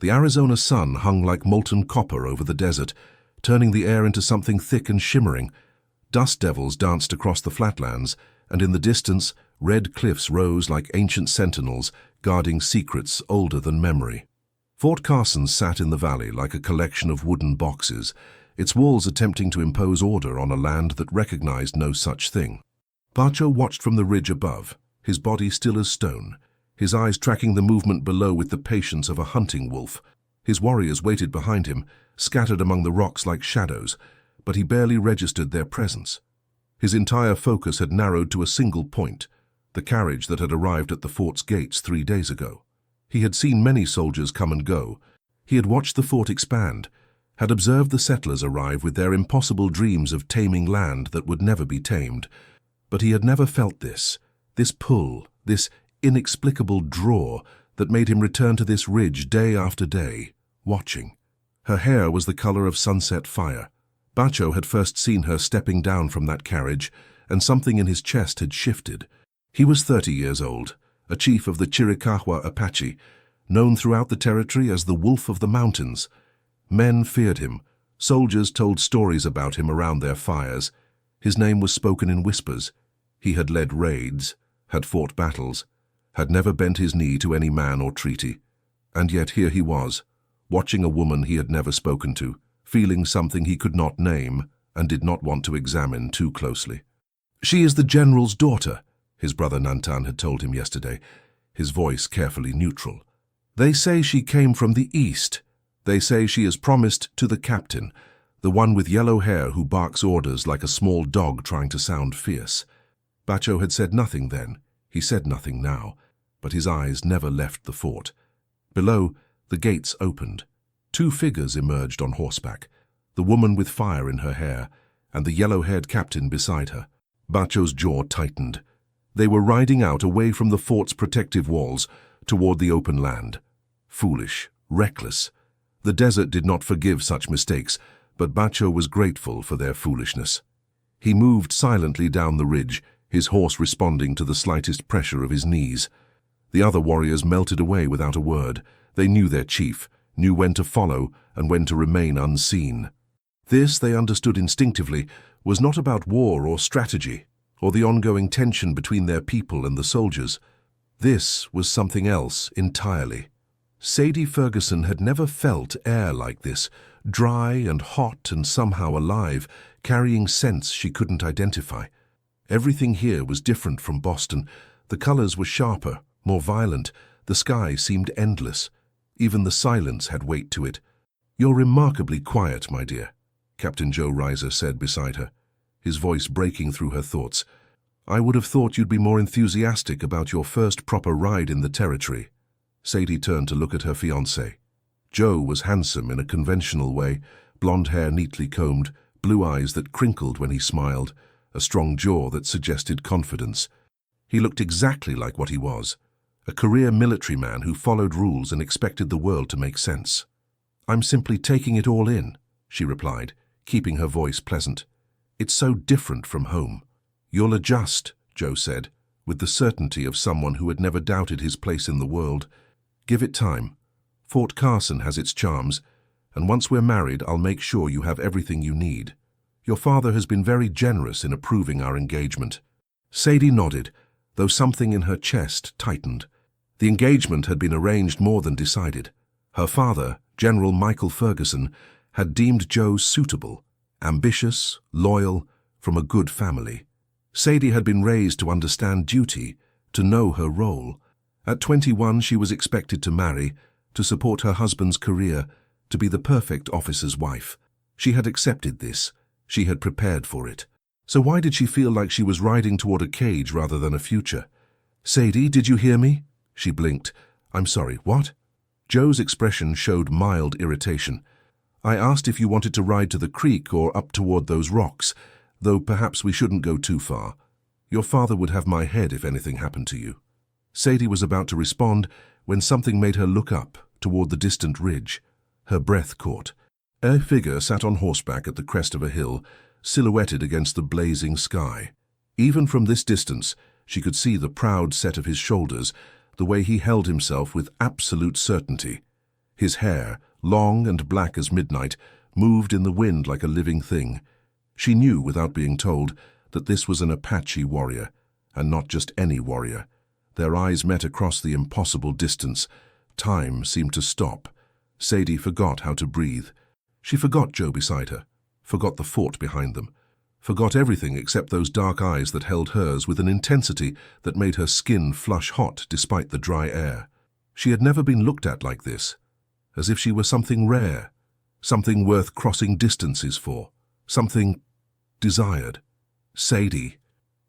The Arizona sun hung like molten copper over the desert, turning the air into something thick and shimmering. Dust devils danced across the flatlands, and in the distance, red cliffs rose like ancient sentinels, guarding secrets older than memory. Fort Carson sat in the valley like a collection of wooden boxes, its walls attempting to impose order on a land that recognized no such thing. Bacho watched from the ridge above, his body still as stone, his eyes tracking the movement below with the patience of a hunting wolf. His warriors waited behind him, scattered among the rocks like shadows, but he barely registered their presence. His entire focus had narrowed to a single point, the carriage that had arrived at the fort's gates 3 days ago. He had seen many soldiers come and go. He had watched the fort expand, had observed the settlers arrive with their impossible dreams of taming land that would never be tamed. But he had never felt this pull, this inexplicable draw that made him return to this ridge day after day, watching. Her hair was the color of sunset fire. Bacho had first seen her stepping down from that carriage, and something in his chest had shifted. He was 30 years old, a chief of the Chiricahua Apache, known throughout the territory as the Wolf of the Mountains. Men feared him. Soldiers told stories about him around their fires. His name was spoken in whispers. He had led raids, had fought battles, had never bent his knee to any man or treaty. And yet here he was, watching a woman he had never spoken to, feeling something he could not name and did not want to examine too closely. "She is the general's daughter," his brother Nantan had told him yesterday, his voice carefully neutral. "They say she came from the east. They say she is promised to the captain, the one with yellow hair who barks orders like a small dog trying to sound fierce." Bacho had said nothing then. He said nothing now, but his eyes never left the fort. Below, the gates opened. 2 figures emerged on horseback, the woman with fire in her hair and the yellow-haired captain beside her. Bacho's jaw tightened. They were riding out away from the fort's protective walls toward the open land. Foolish, reckless. The desert did not forgive such mistakes, but Bacho was grateful for their foolishness. He moved silently down the ridge, his horse responding to the slightest pressure of his knees. The other warriors melted away without a word. They knew their chief, knew when to follow and when to remain unseen. This, they understood instinctively, was not about war or strategy, or the ongoing tension between their people and the soldiers. This was something else entirely. Sadie Ferguson had never felt air like this, dry and hot and somehow alive, carrying scents she couldn't identify. Everything here was different from Boston. The colors were sharper, more violent. The sky seemed endless. Even the silence had weight to it. "You're remarkably quiet, my dear," Captain Joe Reiser said beside her, his voice breaking through her thoughts. "I would have thought you'd be more enthusiastic about your first proper ride in the territory." Sadie turned to look at her fiancé. Joe was handsome in a conventional way, blonde hair neatly combed, blue eyes that crinkled when he smiled, a strong jaw that suggested confidence. He looked exactly like what he was, a career military man who followed rules and expected the world to make sense. "I'm simply taking it all in," she replied, keeping her voice pleasant. "It's so different from home." "You'll adjust," Joe said, with the certainty of someone who had never doubted his place in the world. "Give it time. Fort Carson has its charms, and once we're married, I'll make sure you have everything you need. Your father has been very generous in approving our engagement." Sadie nodded, though something in her chest tightened. The engagement had been arranged more than decided. Her father, General Michael Ferguson, had deemed Joe suitable, ambitious, loyal, from a good family. Sadie had been raised to understand duty, to know her role. At 21, she was expected to marry, to support her husband's career, to be the perfect officer's wife. She had accepted this. She had prepared for it. So why did she feel like she was riding toward a cage rather than a future? "Sadie, did you hear me?" She blinked. "I'm sorry, what?" Joe's expression showed mild irritation. "I asked if you wanted to ride to the creek or up toward those rocks, though perhaps we shouldn't go too far. Your father would have my head if anything happened to you." Sadie was about to respond when something made her look up toward the distant ridge. Her breath caught. A figure sat on horseback at the crest of a hill, silhouetted against the blazing sky. Even from this distance, she could see the proud set of his shoulders, the way he held himself with absolute certainty. His hair, long and black as midnight, moved in the wind like a living thing. She knew, without being told, that this was an Apache warrior, and not just any warrior. Their eyes met across the impossible distance. Time seemed to stop. Sadie forgot how to breathe. She forgot Joe beside her, forgot the fort behind them, forgot everything except those dark eyes that held hers with an intensity that made her skin flush hot despite the dry air. She had never been looked at like this, as if she were something rare, something worth crossing distances for, something desired. Sadie,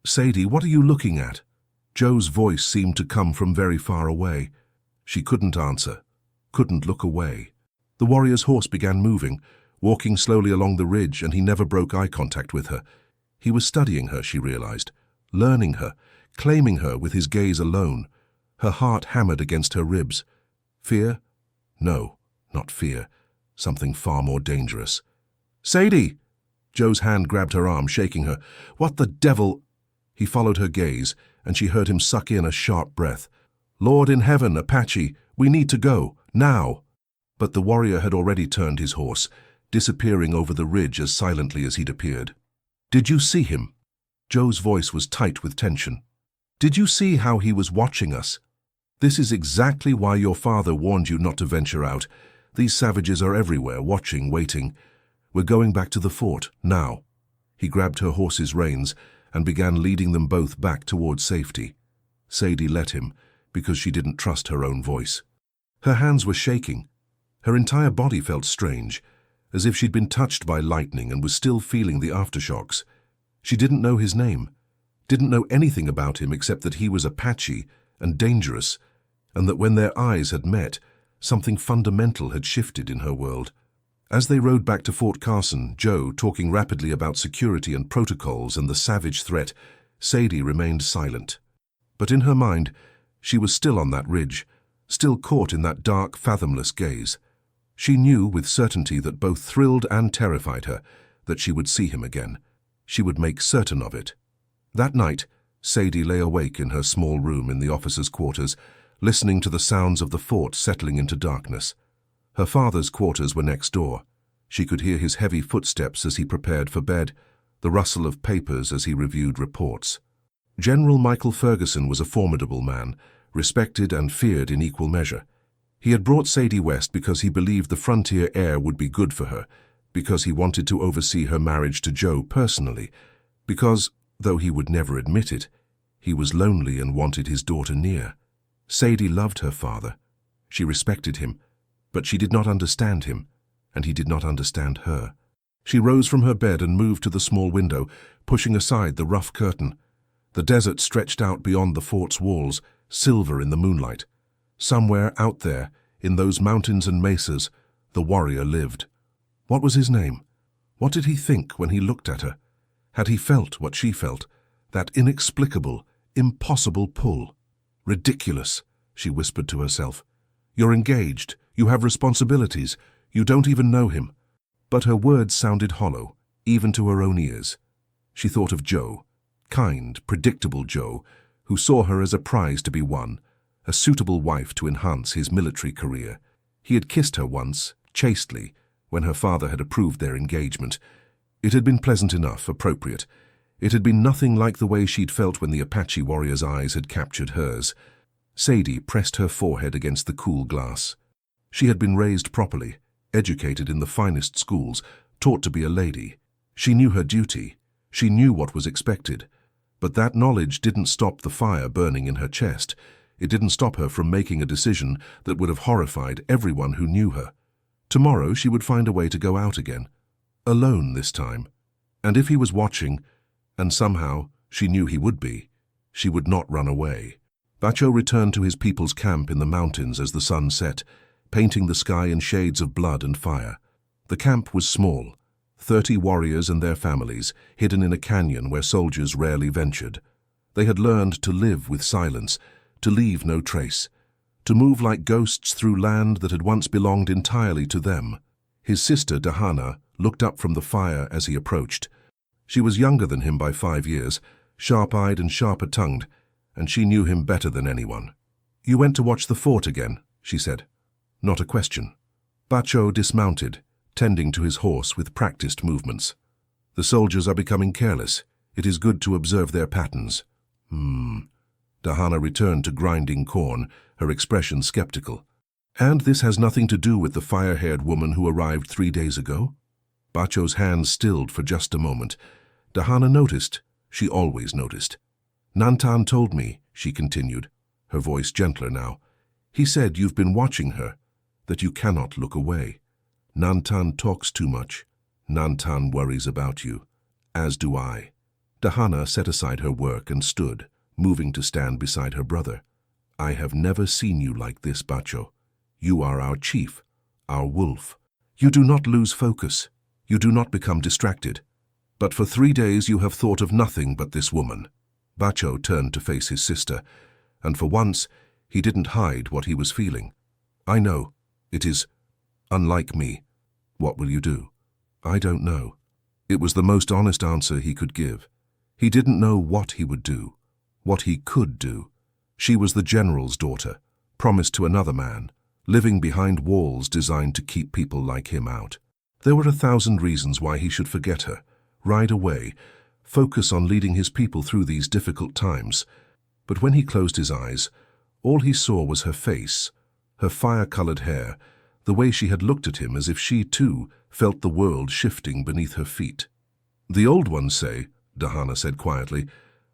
Sadie, what are you looking at? Joe's voice seemed to come from very far away. She couldn't answer, couldn't look away. The warrior's horse began moving, walking slowly along the ridge, and he never broke eye contact with her. He was studying her, she realized, learning her, claiming her with his gaze alone. Her heart hammered against her ribs. Fear? No, not fear. Something far more dangerous. Sadie! Joe's hand grabbed her arm, shaking her. What the devil? He followed her gaze, and she heard him suck in a sharp breath. Lord in heaven, Apache, we need to go, now. But the warrior had already turned his horse, disappearing over the ridge as silently as he'd appeared. Did you see him? Joe's voice was tight with tension. Did you see how he was watching us? This is exactly why your father warned you not to venture out. These savages are everywhere, watching, waiting. We're going back to the fort, now. He grabbed her horse's reins and began leading them both back towards safety. Sadie let him, because she didn't trust her own voice. Her hands were shaking. Her entire body felt strange, as if she'd been touched by lightning and was still feeling the aftershocks. She didn't know his name, didn't know anything about him except that he was Apache and dangerous, and that when their eyes had met, something fundamental had shifted in her world. As they rode back to Fort Carson, Joe talking rapidly about security and protocols and the savage threat, Sadie remained silent. But in her mind, she was still on that ridge, still caught in that dark, fathomless gaze. She knew with certainty that both thrilled and terrified her that she would see him again. She would make certain of it. That night, Sadie lay awake in her small room in the officers' quarters, listening to the sounds of the fort settling into darkness. Her father's quarters were next door. She could hear his heavy footsteps as he prepared for bed, the rustle of papers as he reviewed reports. General Michael Ferguson was a formidable man, respected and feared in equal measure. He had brought Sadie west because he believed the frontier air would be good for her, because he wanted to oversee her marriage to Joe personally, because, though he would never admit it, he was lonely and wanted his daughter near. Sadie loved her father. She respected him, but she did not understand him, and he did not understand her. She rose from her bed and moved to the small window, pushing aside the rough curtain. The desert stretched out beyond the fort's walls, silver in the moonlight. Somewhere out there, in those mountains and mesas, the warrior lived. What was his name? What did he think when he looked at her? Had he felt what she felt? That inexplicable, impossible pull. Ridiculous, she whispered to herself. You're engaged, you have responsibilities, you don't even know him. But her words sounded hollow, even to her own ears. She thought of Joe, kind, predictable Joe, who saw her as a prize to be won, a suitable wife to enhance his military career. He had kissed her once, chastely, when her father had approved their engagement. It had been pleasant enough, appropriate. It had been nothing like the way she'd felt when the Apache warrior's eyes had captured hers. Sadie pressed her forehead against the cool glass. She had been raised properly, educated in the finest schools, taught to be a lady. She knew her duty. She knew what was expected. But that knowledge didn't stop the fire burning in her chest. It didn't stop her from making a decision that would have horrified everyone who knew her. Tomorrow she would find a way to go out again. Alone this time. And if he was watching, and somehow she knew he would be, she would not run away. Bacho returned to his people's camp in the mountains as the sun set, painting the sky in shades of blood and fire. The camp was small, 30 warriors and their families, hidden in a canyon where soldiers rarely ventured. They had learned to live with silence, to leave no trace, to move like ghosts through land that had once belonged entirely to them. His sister, Dahana, looked up from the fire as he approached. She was younger than him by 5 years, sharp-eyed and sharper-tongued, and she knew him better than anyone. "You went to watch the fort again," she said. Not a question, Bacho dismounted, tending to his horse with practiced movements. The soldiers are becoming careless. It is good to observe their patterns. Dahana returned to grinding corn, her expression skeptical. And this has nothing to do with the fire-haired woman who arrived 3 days ago? Bacho's hands stilled for just a moment. Dahana noticed. She always noticed. Nantan told me, she continued, her voice gentler now. He said you've been watching her, that you cannot look away. Nantan talks too much. Nantan worries about you. As do I. Dahana set aside her work and stood, moving to stand beside her brother. I have never seen you like this, Bacho. You are our chief, our wolf. You do not lose focus. You do not become distracted. But for 3 days you have thought of nothing but this woman. Bacho turned to face his sister, and for once he didn't hide what he was feeling. I know. It is unlike me. What will you do? I don't know. It was the most honest answer he could give. He didn't know what he would do, what he could do. She was the general's daughter, promised to another man, living behind walls designed to keep people like him out. There were 1,000 reasons why he should forget her, ride away, focus on leading his people through these difficult times. But when he closed his eyes, all he saw was her face, her fire-colored hair, the way she had looked at him as if she, too, felt the world shifting beneath her feet. The old ones say, Dahana said quietly,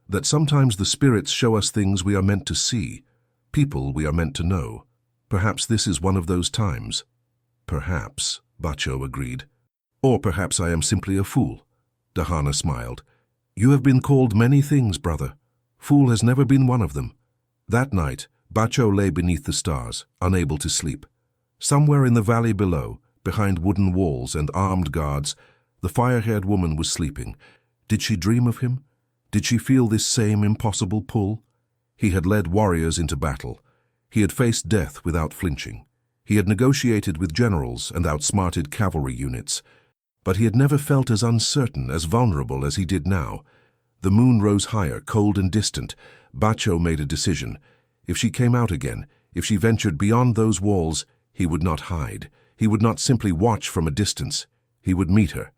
that sometimes the spirits show us things we are meant to see, people we are meant to know. Perhaps this is one of those times. Perhaps, Bacho agreed. Or perhaps I am simply a fool. Dahana smiled. You have been called many things, brother. Fool has never been one of them. That night, Bacho lay beneath the stars, unable to sleep. Somewhere in the valley below, behind wooden walls and armed guards, the fire-haired woman was sleeping. Did she dream of him? Did she feel this same impossible pull? He had led warriors into battle. He had faced death without flinching. He had negotiated with generals and outsmarted cavalry units. But he had never felt as uncertain, as vulnerable as he did now. The moon rose higher, cold and distant. Bacho made a decision. If she came out again, if she ventured beyond those walls, he would not hide. He would not simply watch from a distance. He would meet her.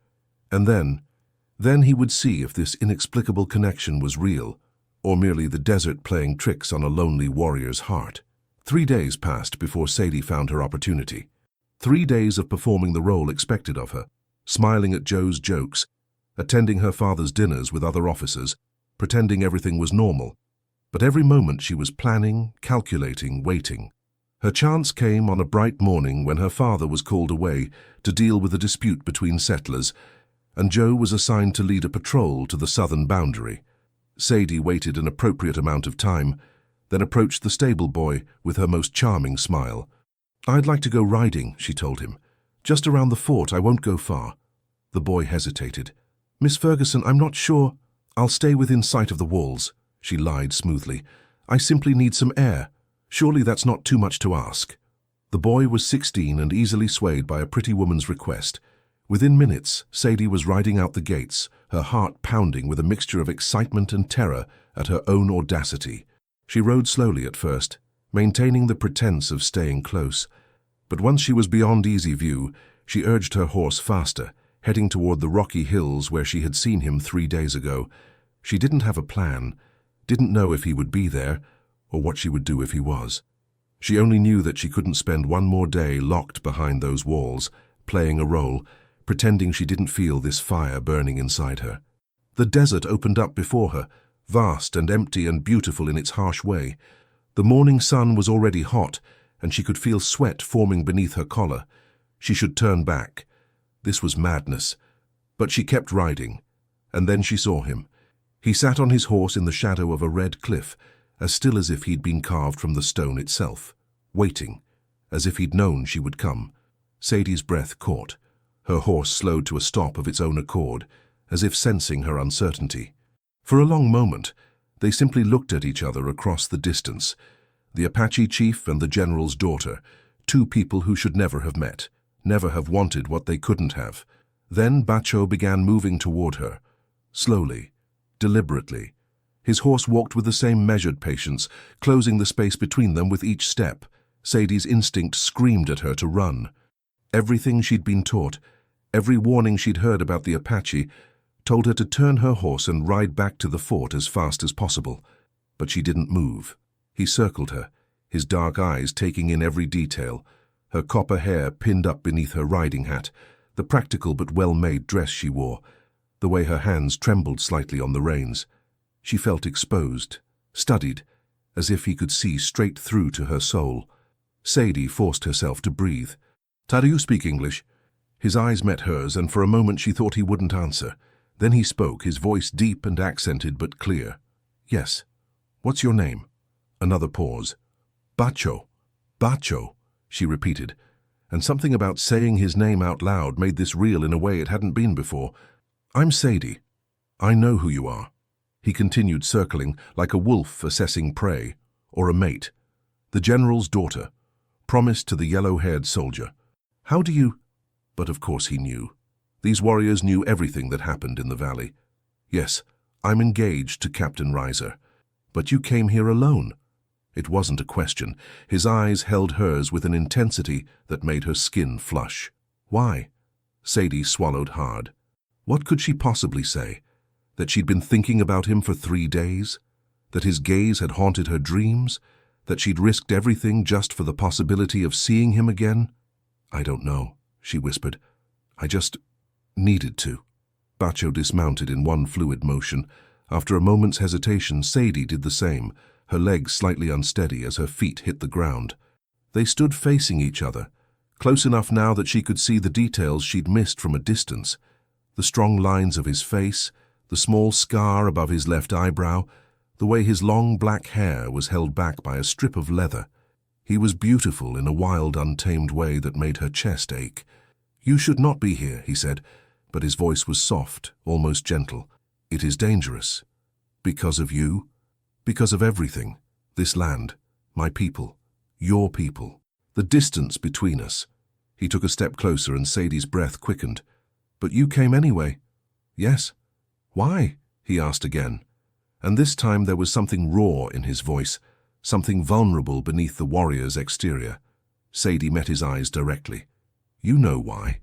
And then he would see if this inexplicable connection was real, or merely the desert playing tricks on a lonely warrior's heart. 3 days passed before Sadie found her opportunity. 3 days of performing the role expected of her, smiling at Joe's jokes, attending her father's dinners with other officers, pretending everything was normal. But every moment she was planning, calculating, waiting. Her chance came on a bright morning when her father was called away to deal with a dispute between settlers, and Joe was assigned to lead a patrol to the southern boundary. Sadie waited an appropriate amount of time, then approached the stable boy with her most charming smile. I'd like to go riding, she told him. Just around the fort, I won't go far. The boy hesitated. Miss Ferguson, I'm not sure. I'll stay within sight of the walls, she lied smoothly. I simply need some air. Surely that's not too much to ask. The boy was 16 and easily swayed by a pretty woman's request. Within minutes, Sadie was riding out the gates, her heart pounding with a mixture of excitement and terror at her own audacity. She rode slowly at first, maintaining the pretense of staying close. But once she was beyond easy view, she urged her horse faster, heading toward the rocky hills where she had seen him 3 days ago. She didn't have a plan, didn't know if he would be there, or what she would do if he was. She only knew that she couldn't spend one more day locked behind those walls, playing a role, pretending she didn't feel this fire burning inside her. The desert opened up before her, vast and empty and beautiful in its harsh way. The morning sun was already hot, and she could feel sweat forming beneath her collar. She should turn back. This was madness. But she kept riding, and then she saw him. He sat on his horse in the shadow of a red cliff, as still as if he'd been carved from the stone itself, waiting, as if he'd known she would come. Sadie's breath caught. Her horse slowed to a stop of its own accord, as if sensing her uncertainty. For a long moment, they simply looked at each other across the distance. The Apache chief and the general's daughter, two people who should never have met, never have wanted what they couldn't have. Then Bacho began moving toward her, slowly, deliberately. His horse walked with the same measured patience, closing the space between them with each step. Sadie's instinct screamed at her to run. Everything she'd been taught, every warning she'd heard about the Apache, told her to turn her horse and ride back to the fort as fast as possible. But she didn't move. He circled her, his dark eyes taking in every detail, her copper hair pinned up beneath her riding hat, the practical but well-made dress she wore, the way her hands trembled slightly on the reins. She felt exposed, studied, as if he could see straight through to her soul. Sadie forced herself to breathe. "Do you speak English?" His eyes met hers, and for a moment she thought he wouldn't answer. Then he spoke, his voice deep and accented but clear. "Yes. What's your name?" Another pause. "Bacho. Bacho," she repeated, and something about saying his name out loud made this real in a way it hadn't been before. "I'm Sadie. I know who you are." He continued circling, like a wolf assessing prey, or a mate. "The general's daughter, promised to the yellow-haired soldier. How do you—" But of course he knew. These warriors knew everything that happened in the valley. "Yes, I'm engaged to Captain Reiser. But you came here alone." It wasn't a question. His eyes held hers with an intensity that made her skin flush. "Why?" Sadie swallowed hard. What could she possibly say? That she'd been thinking about him for 3 days? That his gaze had haunted her dreams? That she'd risked everything just for the possibility of seeing him again? "I don't know," she whispered. "I just needed to." Bacho dismounted in one fluid motion. After a moment's hesitation, Sadie did the same, her legs slightly unsteady as her feet hit the ground. They stood facing each other, close enough now that she could see the details she'd missed from a distance. The strong lines of his face, the small scar above his left eyebrow, the way his long black hair was held back by a strip of leather. He was beautiful in a wild, untamed way that made her chest ache. "You should not be here," he said, but his voice was soft, almost gentle. "It is dangerous. Because of you. Because of everything. This land. My people. Your people. The distance between us." He took a step closer and Sadie's breath quickened. "But you came anyway." "Yes." "Why?" he asked again. And this time there was something raw in his voice, something vulnerable beneath the warrior's exterior. Sadie met his eyes directly. "You know why."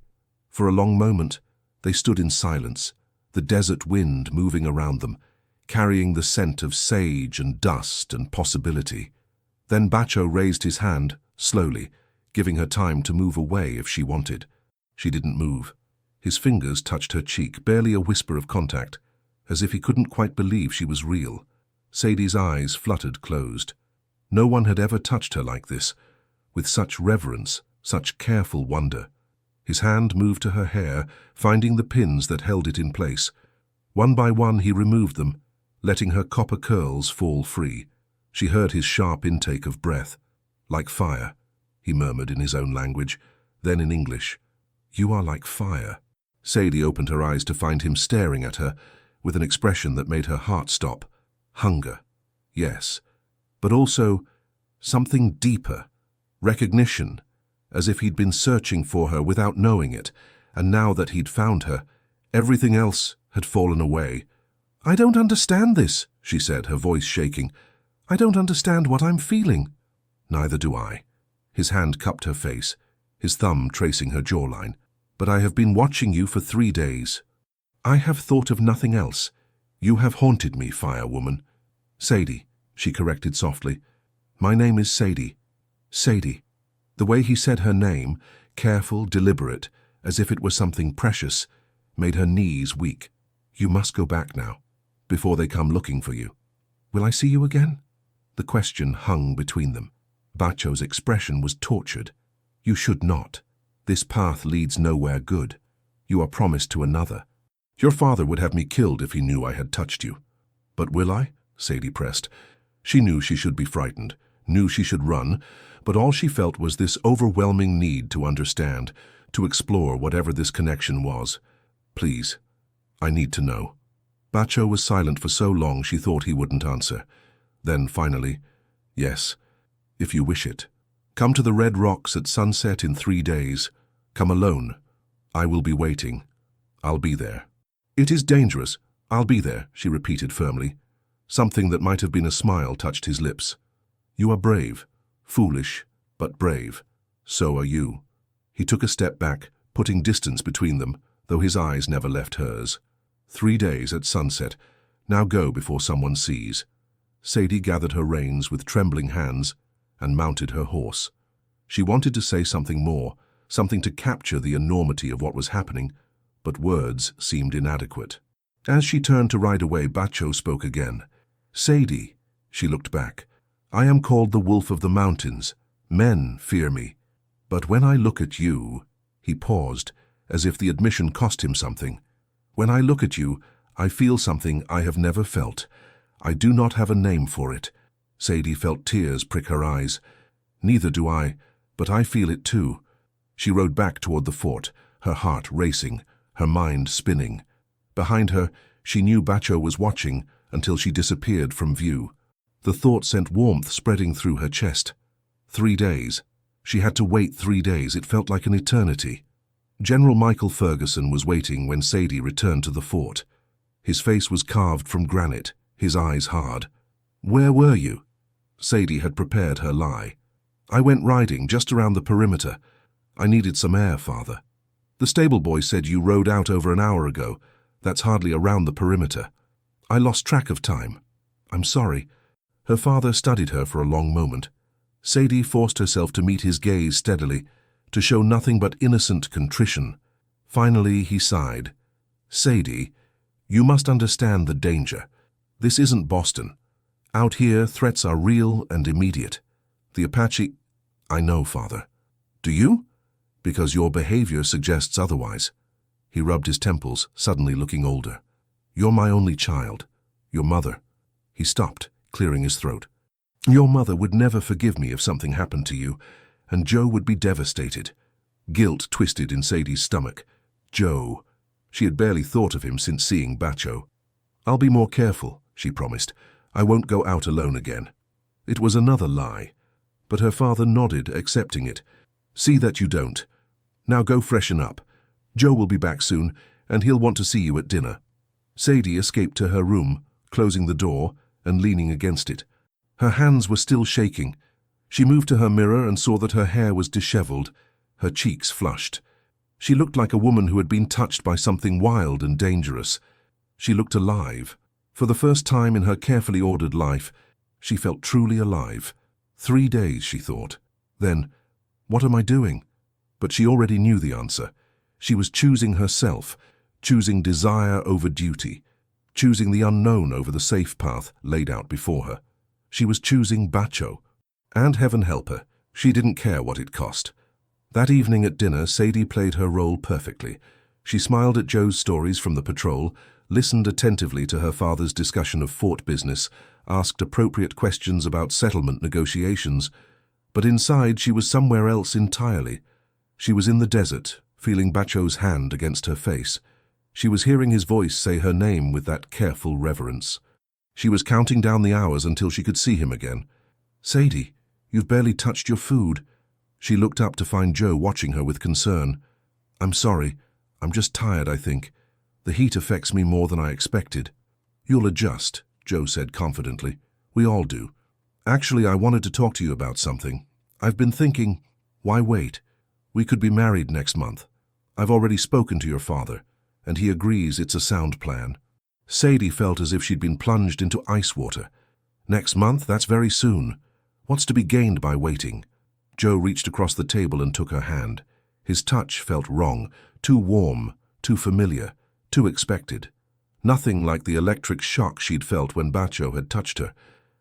For a long moment, they stood in silence, the desert wind moving around them, carrying the scent of sage and dust and possibility. Then Bacho raised his hand, slowly, giving her time to move away if she wanted. She didn't move. His fingers touched her cheek, barely a whisper of contact, as if he couldn't quite believe she was real. Sadie's eyes fluttered closed. No one had ever touched her like this, with such reverence, such careful wonder. His hand moved to her hair, finding the pins that held it in place. One by one he removed them, letting her copper curls fall free. She heard his sharp intake of breath. "Like fire," he murmured in his own language, then in English. "You are like fire." Sadie opened her eyes to find him staring at her, with an expression that made her heart stop. Hunger, yes, but also something deeper. Recognition, as if he'd been searching for her without knowing it, and now that he'd found her, everything else had fallen away. "I don't understand this," she said, her voice shaking. "I don't understand what I'm feeling." "Neither do I." His hand cupped her face, his thumb tracing her jawline. "But I have been watching you for 3 days. I have thought of nothing else. You have haunted me, Fire Woman." "Sadie," she corrected softly. "My name is Sadie. Sadie." The way he said her name, careful, deliberate, as if it were something precious, made her knees weak. "You must go back now, before they come looking for you." "Will I see you again?" The question hung between them. Bacho's expression was tortured. "You should not. This path leads nowhere good. You are promised to another. Your father would have me killed if he knew I had touched you." "But will I?" Sadie pressed. She knew she should be frightened, knew she should run, but all she felt was this overwhelming need to understand, to explore whatever this connection was. "Please, I need to know." Bacho was silent for so long she thought he wouldn't answer. Then finally, "Yes, if you wish it. Come to the Red Rocks at sunset in 3 days. Come alone. I will be waiting. I'll be there." "It is dangerous. I'll be there," she repeated firmly. Something that might have been a smile touched his lips. "You are brave. Foolish, but brave. So are you." He took a step back, putting distance between them, though his eyes never left hers. 3 days at sunset. Now go before someone sees. Sadie gathered her reins with trembling hands and mounted her horse. She wanted to say something more, something to capture the enormity of what was happening, but words seemed inadequate. As she turned to ride away, Bacho spoke again. Sadie, she looked back, I am called the Wolf of the Mountains. Men fear me. But when I look at you, he paused, as if the admission cost him something. When I look at you, I feel something I have never felt. I do not have a name for it. Sadie felt tears prick her eyes. Neither do I, but I feel it too. She rode back toward the fort, her heart racing, her mind spinning. Behind her, she knew Bacho was watching until she disappeared from view. The thought sent warmth spreading through her chest. 3 days. She had to wait 3 days. It felt like an eternity. General Michael Ferguson was waiting when Sadie returned to the fort. His face was carved from granite, his eyes hard. Where were you? Sadie had prepared her lie. I went riding just around the perimeter. I needed some air, Father. The stable boy said you rode out over an hour ago. That's hardly around the perimeter. I lost track of time. I'm sorry. Her father studied her for a long moment. Sadie forced herself to meet his gaze steadily, to show nothing but innocent contrition. Finally, he sighed. Sadie, you must understand the danger. This isn't Boston. Out here, threats are real and immediate. The Apache... I know, Father. Do you? Because your behavior suggests otherwise. He rubbed his temples, suddenly looking older. You're my only child. Your mother. He stopped, clearing his throat. Your mother would never forgive me if something happened to you, and Joe would be devastated. Guilt twisted in Sadie's stomach. Joe. She had barely thought of him since seeing Bacho. I'll be more careful, she promised. I won't go out alone again. It was another lie, but her father nodded, accepting it. See that you don't. Now go freshen up. Joe will be back soon, and he'll want to see you at dinner. Sadie escaped to her room, closing the door and leaning against it. Her hands were still shaking. She moved to her mirror and saw that her hair was disheveled, her cheeks flushed. She looked like a woman who had been touched by something wild and dangerous. She looked alive. For the first time in her carefully ordered life, she felt truly alive. 3 days, she thought. Then, what am I doing? But she already knew the answer. She was choosing herself, choosing desire over duty, choosing the unknown over the safe path laid out before her. She was choosing Bacho. And heaven help her, she didn't care what it cost. That evening at dinner, Sadie played her role perfectly. She smiled at Joe's stories from the patrol, listened attentively to her father's discussion of fort business, asked appropriate questions about settlement negotiations. But inside, she was somewhere else entirely. She was in the desert, feeling Bacho's hand against her face. She was hearing his voice say her name with that careful reverence. She was counting down the hours until she could see him again. Sadie, you've barely touched your food. She looked up to find Joe watching her with concern. I'm sorry. I'm just tired, I think. The heat affects me more than I expected. You'll adjust, Joe said confidently. We all do. Actually, I wanted to talk to you about something. I've been thinking, why wait? We could be married next month. I've already spoken to your father, and he agrees it's a sound plan. Sadie felt as if she'd been plunged into ice water. Next month? That's very soon. What's to be gained by waiting? Joe reached across the table and took her hand. His touch felt wrong, too warm, too familiar, too expected. Nothing like the electric shock she'd felt when Bacho had touched her.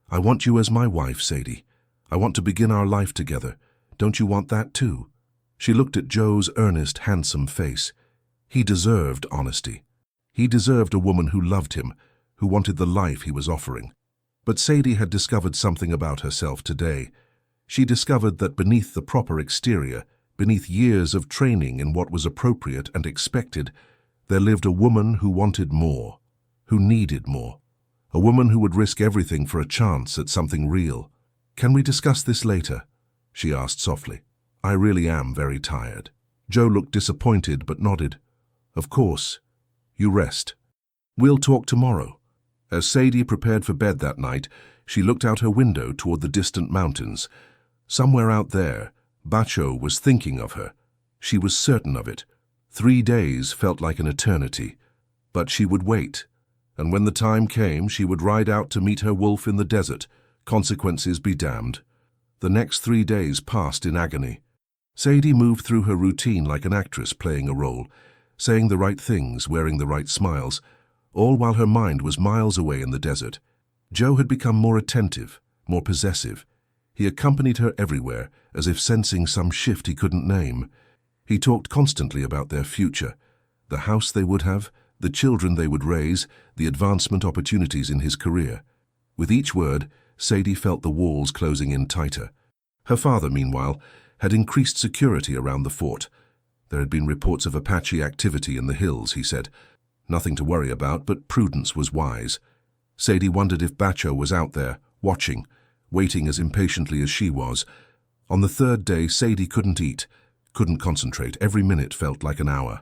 I want you as my wife, Sadie. I want to begin our life together. Don't you want that too? She looked at Joe's earnest, handsome face. He deserved honesty. He deserved a woman who loved him, who wanted the life he was offering. But Sadie had discovered something about herself today. She discovered that beneath the proper exterior, beneath years of training in what was appropriate and expected, there lived a woman who wanted more, who needed more. A woman who would risk everything for a chance at something real. Can we discuss this later? She asked softly. I really am very tired. Joe looked disappointed but nodded. Of course. You rest. We'll talk tomorrow. As Sadie prepared for bed that night, she looked out her window toward the distant mountains. Somewhere out there, Bacho was thinking of her, She was certain of it. 3 days felt like an eternity. But she would wait, and when the time came, she would ride out to meet her wolf in the desert, consequences be damned. The next 3 days passed in agony. Sadie moved through her routine like an actress playing a role, saying the right things, wearing the right smiles, all while her mind was miles away in the desert. Joe had become more attentive, more possessive. He accompanied her everywhere, as if sensing some shift he couldn't name. He talked constantly about their future, the house they would have, the children they would raise, the advancement opportunities in his career. With each word, Sadie felt the walls closing in tighter. Her father, meanwhile, had increased security around the fort. There had been reports of Apache activity in the hills, he said. Nothing to worry about, but prudence was wise. Sadie wondered if Bacho was out there, watching, waiting as impatiently as she was. On the 3rd day, Sadie couldn't eat, couldn't concentrate. Every minute felt like an hour.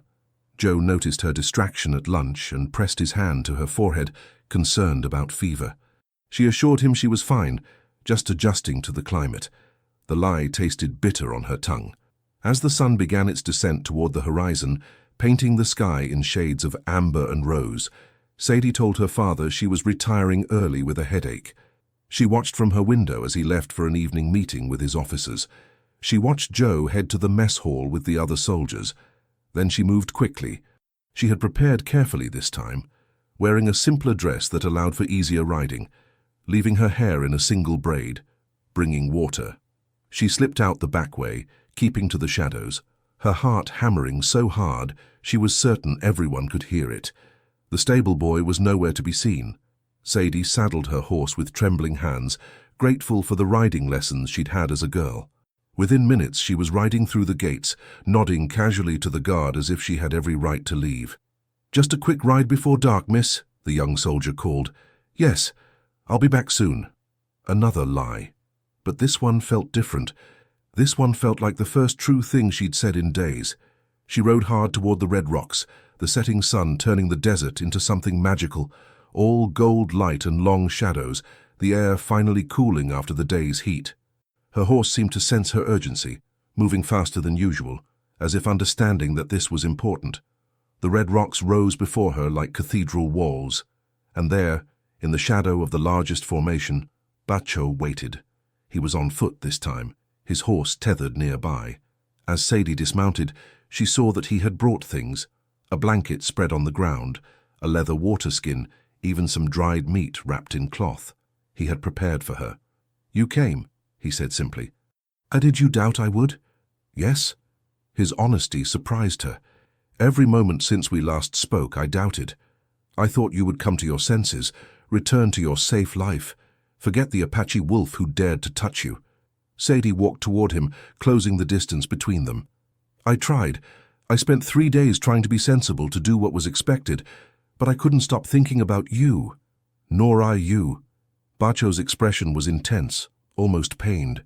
Joe noticed her distraction at lunch and pressed his hand to her forehead, concerned about fever. She assured him she was fine, just adjusting to the climate. The lie tasted bitter on her tongue. As the sun began its descent toward the horizon, painting the sky in shades of amber and rose, Sadie told her father she was retiring early with a headache. She watched from her window as he left for an evening meeting with his officers. She watched Joe head to the mess hall with the other soldiers. Then she moved quickly. She had prepared carefully this time, wearing a simpler dress that allowed for easier riding, leaving her hair in a single braid, bringing water. She slipped out the back way, keeping to the shadows, her heart hammering so hard she was certain everyone could hear it. The stable boy was nowhere to be seen. Sadie saddled her horse with trembling hands, grateful for the riding lessons she'd had as a girl. Within minutes she was riding through the gates, nodding casually to the guard as if she had every right to leave. "Just a quick ride before dark, miss," the young soldier called. "Yes, I'll be back soon." Another lie. But this one felt different. This one felt like the first true thing she'd said in days. She rode hard toward the red rocks, the setting sun turning the desert into something magical, all gold light and long shadows, the air finally cooling after the day's heat. Her horse seemed to sense her urgency, moving faster than usual, as if understanding that this was important. The red rocks rose before her like cathedral walls, and there, in the shadow of the largest formation, Bacho waited. He was on foot this time, his horse tethered nearby. As Sadie dismounted, she saw that he had brought things: a blanket spread on the ground, a leather water skin, even some dried meat wrapped in cloth. He had prepared for her. "You came," he said simply. "Did you doubt I would?" "Yes." His honesty surprised her. "Every moment since we last spoke, I doubted. I thought you would come to your senses, return to your safe life, forget the Apache wolf who dared to touch you." Sadie walked toward him, closing the distance between them. "I tried. I spent 3 days trying to be sensible, to do what was expected, but I couldn't stop thinking about you." "Nor I you." Bacho's expression was intense, almost pained.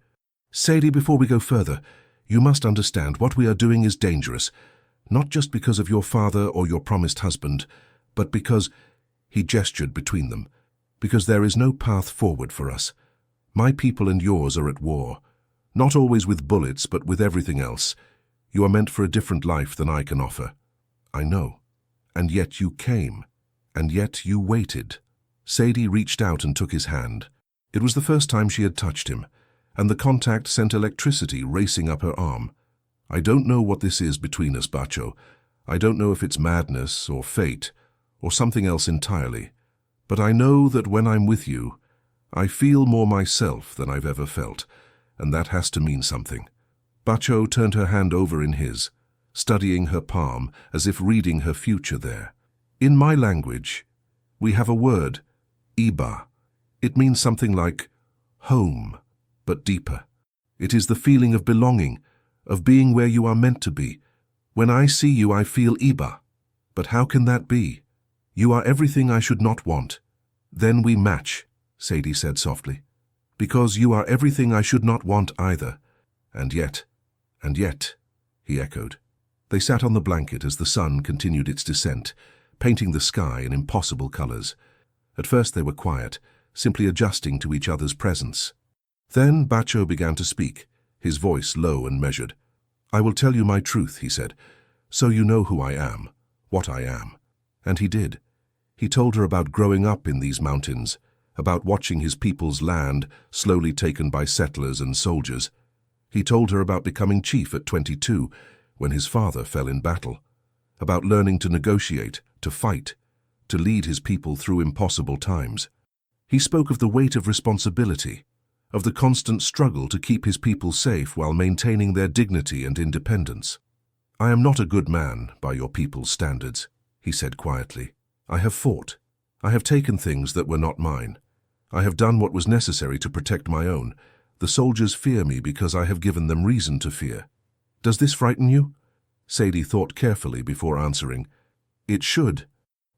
"Sadie, before we go further, you must understand what we are doing is dangerous, not just because of your father or your promised husband, but because," he gestured between them, "because there is no path forward for us. My people and yours are at war, not always with bullets, but with everything else. You are meant for a different life than I can offer." "I know. And yet you came. And yet you waited." Sadie reached out and took his hand. It was the first time she had touched him, and the contact sent electricity racing up her arm. "I don't know what this is between us, Bacho. I don't know if it's madness or fate or something else entirely. But I know that when I'm with you, I feel more myself than I've ever felt, and that has to mean something." Bacho turned her hand over in his, studying her palm as if reading her future there. "In my language, we have a word, Iba. It means something like home, but deeper. It is the feeling of belonging, of being where you are meant to be. When I see you, I feel Iba. But how can that be? You are everything I should not want." "Then we match," Sadie said softly. "Because you are everything I should not want either. And yet, he echoed. They sat on the blanket as the sun continued its descent, painting the sky in impossible colors. At first they were quiet, simply adjusting to each other's presence. Then Bacho began to speak, his voice low and measured. I will tell you my truth, he said, so you know who I am, what I am. And he did. He told her about growing up in these mountains, about watching his people's land slowly taken by settlers and soldiers. He told her about becoming chief at 22, when his father fell in battle, about learning to negotiate, to fight, to lead his people through impossible times. He spoke of the weight of responsibility, of the constant struggle to keep his people safe while maintaining their dignity and independence. I am not a good man by your people's standards, he said quietly. I have fought. I have taken things that were not mine. I have done what was necessary to protect my own. The soldiers fear me because I have given them reason to fear. Does this frighten you? Sadie thought carefully before answering. It should.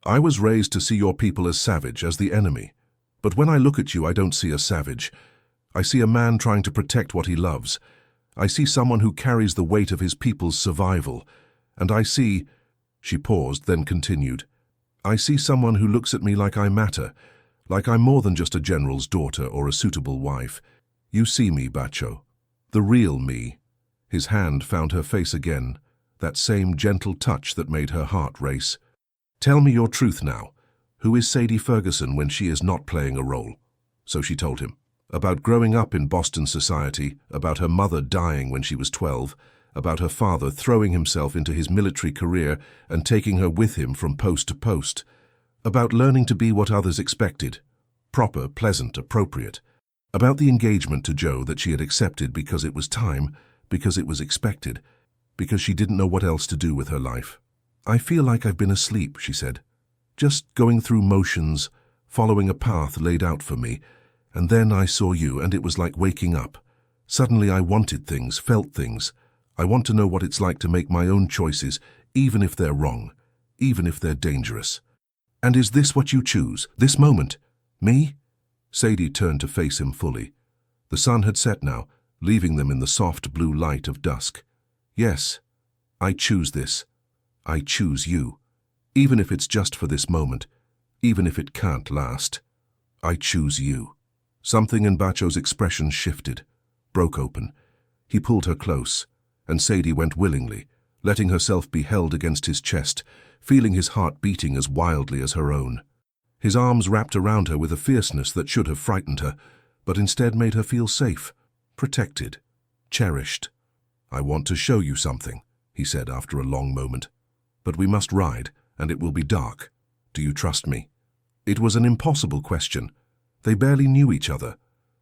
I was raised to see your people as savage, as the enemy. But when I look at you, I don't see a savage. I see a man trying to protect what he loves. I see someone who carries the weight of his people's survival. And I see— She paused, then continued. I see someone who looks at me like I matter, like I'm more than just a general's daughter or a suitable wife. You see me, Bacho. The real me. His hand found her face again, that same gentle touch that made her heart race. Tell me your truth now. Who is Sadie Ferguson when she is not playing a role? So she told him. About growing up in Boston society, about her mother dying when she was 12, about her father throwing himself into his military career and taking her with him from post to post, about learning to be what others expected, proper, pleasant, appropriate, about the engagement to Joe that she had accepted because it was time, because it was expected, because she didn't know what else to do with her life. I feel like I've been asleep, she said, just going through motions, following a path laid out for me, and then I saw you and it was like waking up. Suddenly I wanted things, felt things. I want to know what it's like to make my own choices, even if they're wrong, even if they're dangerous. And is this what you choose, this moment? Me? Sadie turned to face him fully. The sun had set now, leaving them in the soft blue light of dusk. Yes, I choose this. I choose you. Even if it's just for this moment, even if it can't last. I choose you. Something in Bacho's expression shifted, broke open. He pulled her close, and Sadie went willingly, letting herself be held against his chest, feeling his heart beating as wildly as her own. His arms wrapped around her with a fierceness that should have frightened her, but instead made her feel safe, protected, cherished. I want to show you something, he said after a long moment. But we must ride, and it will be dark. Do you trust me? It was an impossible question. They barely knew each other.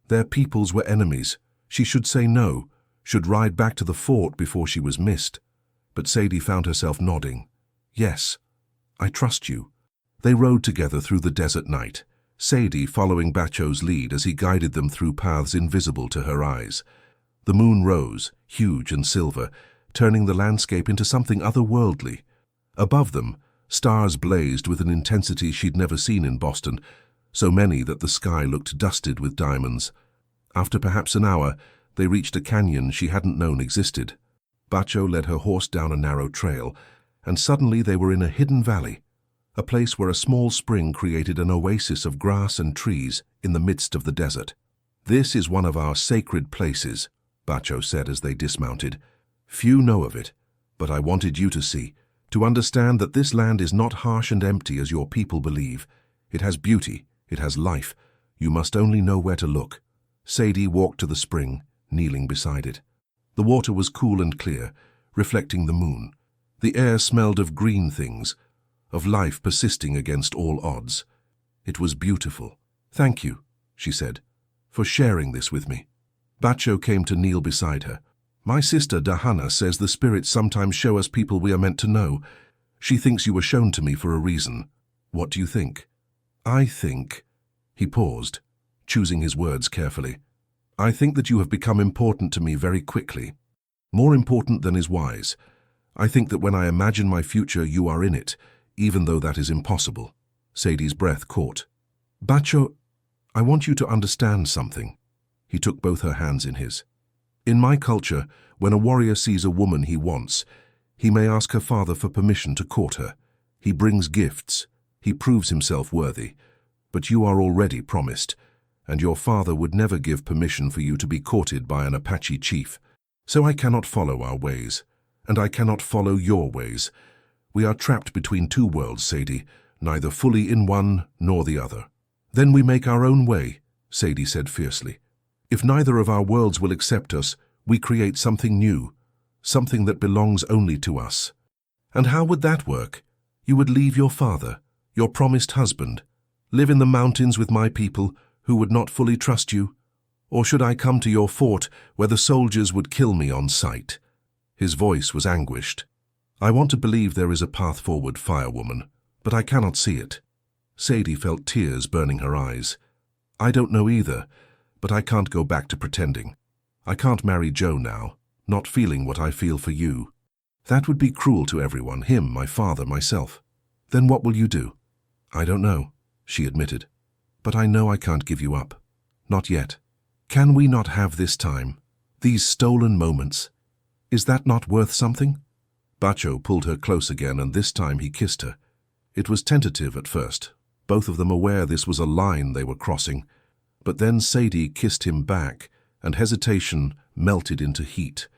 Their peoples were enemies. She should say no, should ride back to the fort before she was missed. But Sadie found herself nodding. Yes, I trust you. They rode together through the desert night, Sadie following Bacho's lead as he guided them through paths invisible to her eyes. The moon rose, huge and silver, turning the landscape into something otherworldly. Above them, stars blazed with an intensity she'd never seen in Boston, so many that the sky looked dusted with diamonds. After perhaps an hour, they reached a canyon she hadn't known existed. Bacho led her horse down a narrow trail, and suddenly they were in a hidden valley, a place where a small spring created an oasis of grass and trees in the midst of the desert. This is one of our sacred places, Bacho said as they dismounted. Few know of it, but I wanted you to see, to understand that this land is not harsh and empty as your people believe. It has beauty, it has life. You must only know where to look. Sadie walked to the spring, kneeling beside it. The water was cool and clear, reflecting the moon. The air smelled of green things, of life persisting against all odds. It was beautiful. Thank you, she said, for sharing this with me. Bacho came to kneel beside her. My sister Dahana says the spirits sometimes show us people we are meant to know. She thinks you were shown to me for a reason. What do you think? I think— He paused, choosing his words carefully. I think that you have become important to me very quickly. More important than is wise. I think that when I imagine my future, you are in it, even though that is impossible. Sadie's breath caught. Bacho, I want you to understand something. He took both her hands in his. In my culture, when a warrior sees a woman he wants, he may ask her father for permission to court her. He brings gifts. He proves himself worthy. But you are already promised, and your father would never give permission for you to be courted by an Apache chief. So I cannot follow our ways, and I cannot follow your ways. We are trapped between two worlds, Sadie, neither fully in one nor the other. Then we make our own way, Sadie said fiercely. If neither of our worlds will accept us, we create something new, something that belongs only to us. And how would that work? You would leave your father, your promised husband, live in the mountains with my people who would not fully trust you? Or should I come to your fort where the soldiers would kill me on sight? His voice was anguished. I want to believe there is a path forward, firewoman, but I cannot see it. Sadie felt tears burning her eyes. I don't know either, but I can't go back to pretending. I can't marry Joe now, not feeling what I feel for you. That would be cruel to everyone, him, my father, myself. Then what will you do? I don't know, she admitted. But I know I can't give you up. Not yet. Can we not have this time? These stolen moments? Is that not worth something? Bacho pulled her close again, and this time he kissed her. It was tentative at first, both of them aware this was a line they were crossing. But then Sadie kissed him back, and hesitation melted into heat.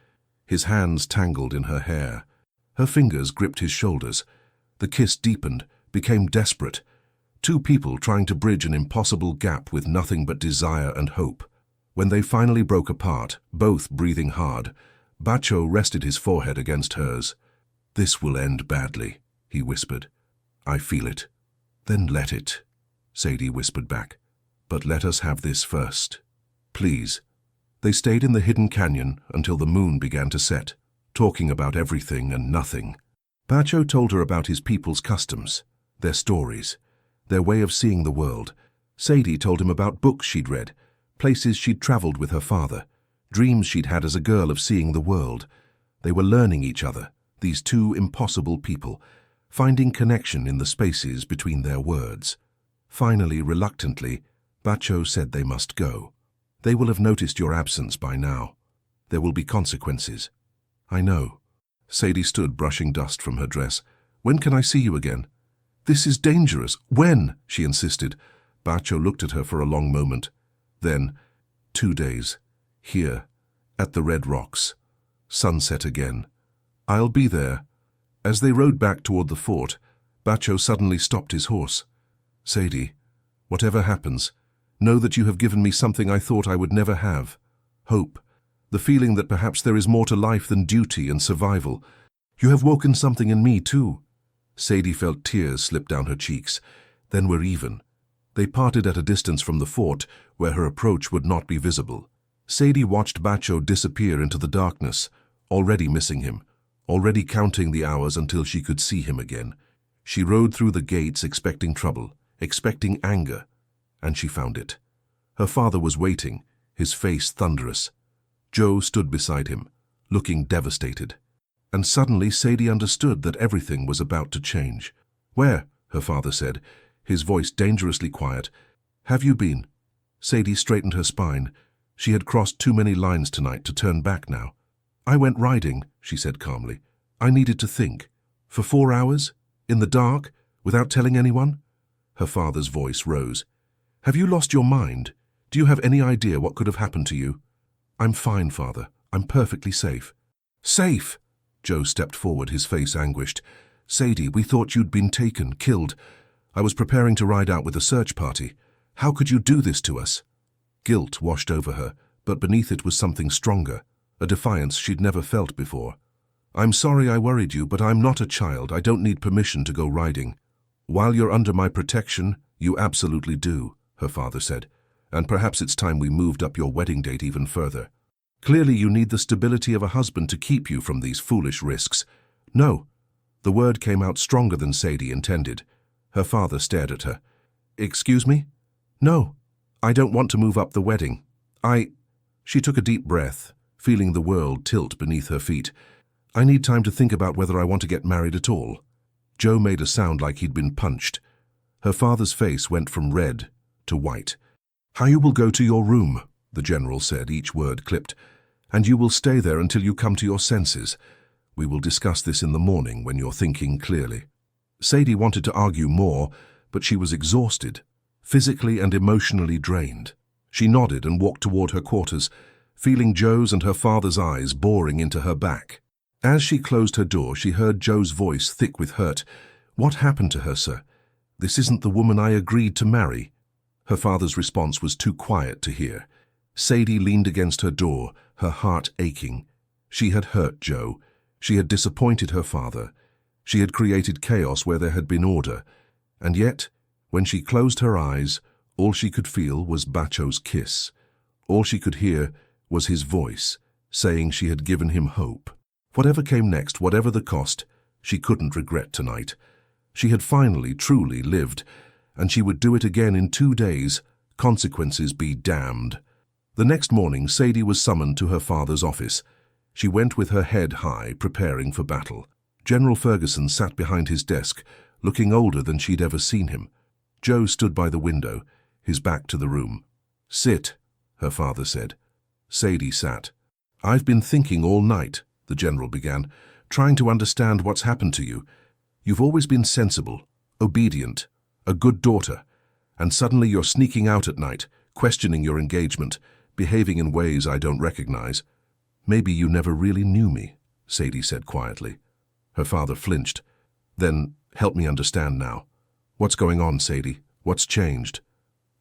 His hands tangled in her hair. Her fingers gripped his shoulders. The kiss deepened, became desperate. Two people trying to bridge an impossible gap with nothing but desire and hope. When they finally broke apart, both breathing hard, Bacho rested his forehead against hers. This will end badly, he whispered. I feel it. Then let it, Sadie whispered back. But let us have this first. Please. They stayed in the hidden canyon until the moon began to set, talking about everything and nothing. Bacho told her about his people's customs, their stories, their way of seeing the world. Sadie told him about books she'd read, places she'd traveled with her father, dreams she'd had as a girl of seeing the world. They were learning each other, these two impossible people, finding connection in the spaces between their words. Finally, reluctantly, Bacho said they must go. They will have noticed your absence by now. There will be consequences. I know. Sadie stood brushing dust from her dress. When can I see you again? This is dangerous. When? She insisted. Bacho looked at her for a long moment. Then, 2 days. Here, at the Red Rocks. Sunset again. I'll be there. As they rode back toward the fort, Bacho suddenly stopped his horse. Sadie, whatever happens, know that you have given me something I thought I would never have. Hope. The feeling that perhaps there is more to life than duty and survival. You have woken something in me, too. Sadie felt tears slip down her cheeks. Then we're even. They parted at a distance from the fort, where her approach would not be visible. Sadie watched Bacho disappear into the darkness, already missing him, already counting the hours until she could see him again. She rode through the gates expecting trouble, expecting anger, and she found it. Her father was waiting, his face thunderous. Joe stood beside him, looking devastated. And suddenly Sadie understood that everything was about to change. Where? Her father said, his voice dangerously quiet. Have you been? Sadie straightened her spine. She had crossed too many lines tonight to turn back now. I went riding, she said calmly. I needed to think. For 4 hours? In the dark? Without telling anyone? Her father's voice rose. Have you lost your mind? Do you have any idea what could have happened to you? I'm fine, Father. I'm perfectly safe. Safe? Joe stepped forward, his face anguished. Sadie, we thought you'd been taken, killed. I was preparing to ride out with a search party. How could you do this to us? Guilt washed over her, but beneath it was something stronger, a defiance she'd never felt before. I'm sorry I worried you, but I'm not a child. I don't need permission to go riding. While you're under my protection, you absolutely do, her father said. And perhaps it's time we moved up your wedding date even further. Clearly you need the stability of a husband to keep you from these foolish risks. No. The word came out stronger than Sadie intended. Her father stared at her. Excuse me? No. I don't want to move up the wedding. She took a deep breath, feeling the world tilt beneath her feet. I need time to think about whether I want to get married at all. Joe made a sound like he'd been punched. Her father's face went from red to white. How you will go to your room, the general said, each word clipped, and you will stay there until you come to your senses. We will discuss this in the morning when you're thinking clearly. Sadie wanted to argue more, but she was exhausted, physically and emotionally drained. She nodded and walked toward her quarters, feeling Joe's and her father's eyes boring into her back. As she closed her door, she heard Joe's voice, thick with hurt. "What happened to her, sir? This isn't the woman I agreed to marry." Her father's response was too quiet to hear. Sadie leaned against her door, her heart aching. She had hurt Joe. She had disappointed her father. She had created chaos where there had been order. And yet, when she closed her eyes, all she could feel was Bacho's kiss. All she could hear was his voice, saying she had given him hope. Whatever came next, whatever the cost, she couldn't regret tonight. She had finally, truly lived, and she would do it again in 2 days, consequences be damned. The next morning, Sadie was summoned to her father's office. She went with her head high, preparing for battle. General Ferguson sat behind his desk, looking older than she'd ever seen him. Joe stood by the window, his back to the room. "Sit," her father said. Sadie sat. "I've been thinking all night," the general began, "trying to understand what's happened to you. You've always been sensible, obedient, a good daughter, and suddenly you're sneaking out at night, questioning your engagement, behaving in ways I don't recognize. Maybe you never really knew me," Sadie said quietly. Her father flinched. "Then help me understand now. What's going on, Sadie? What's changed?"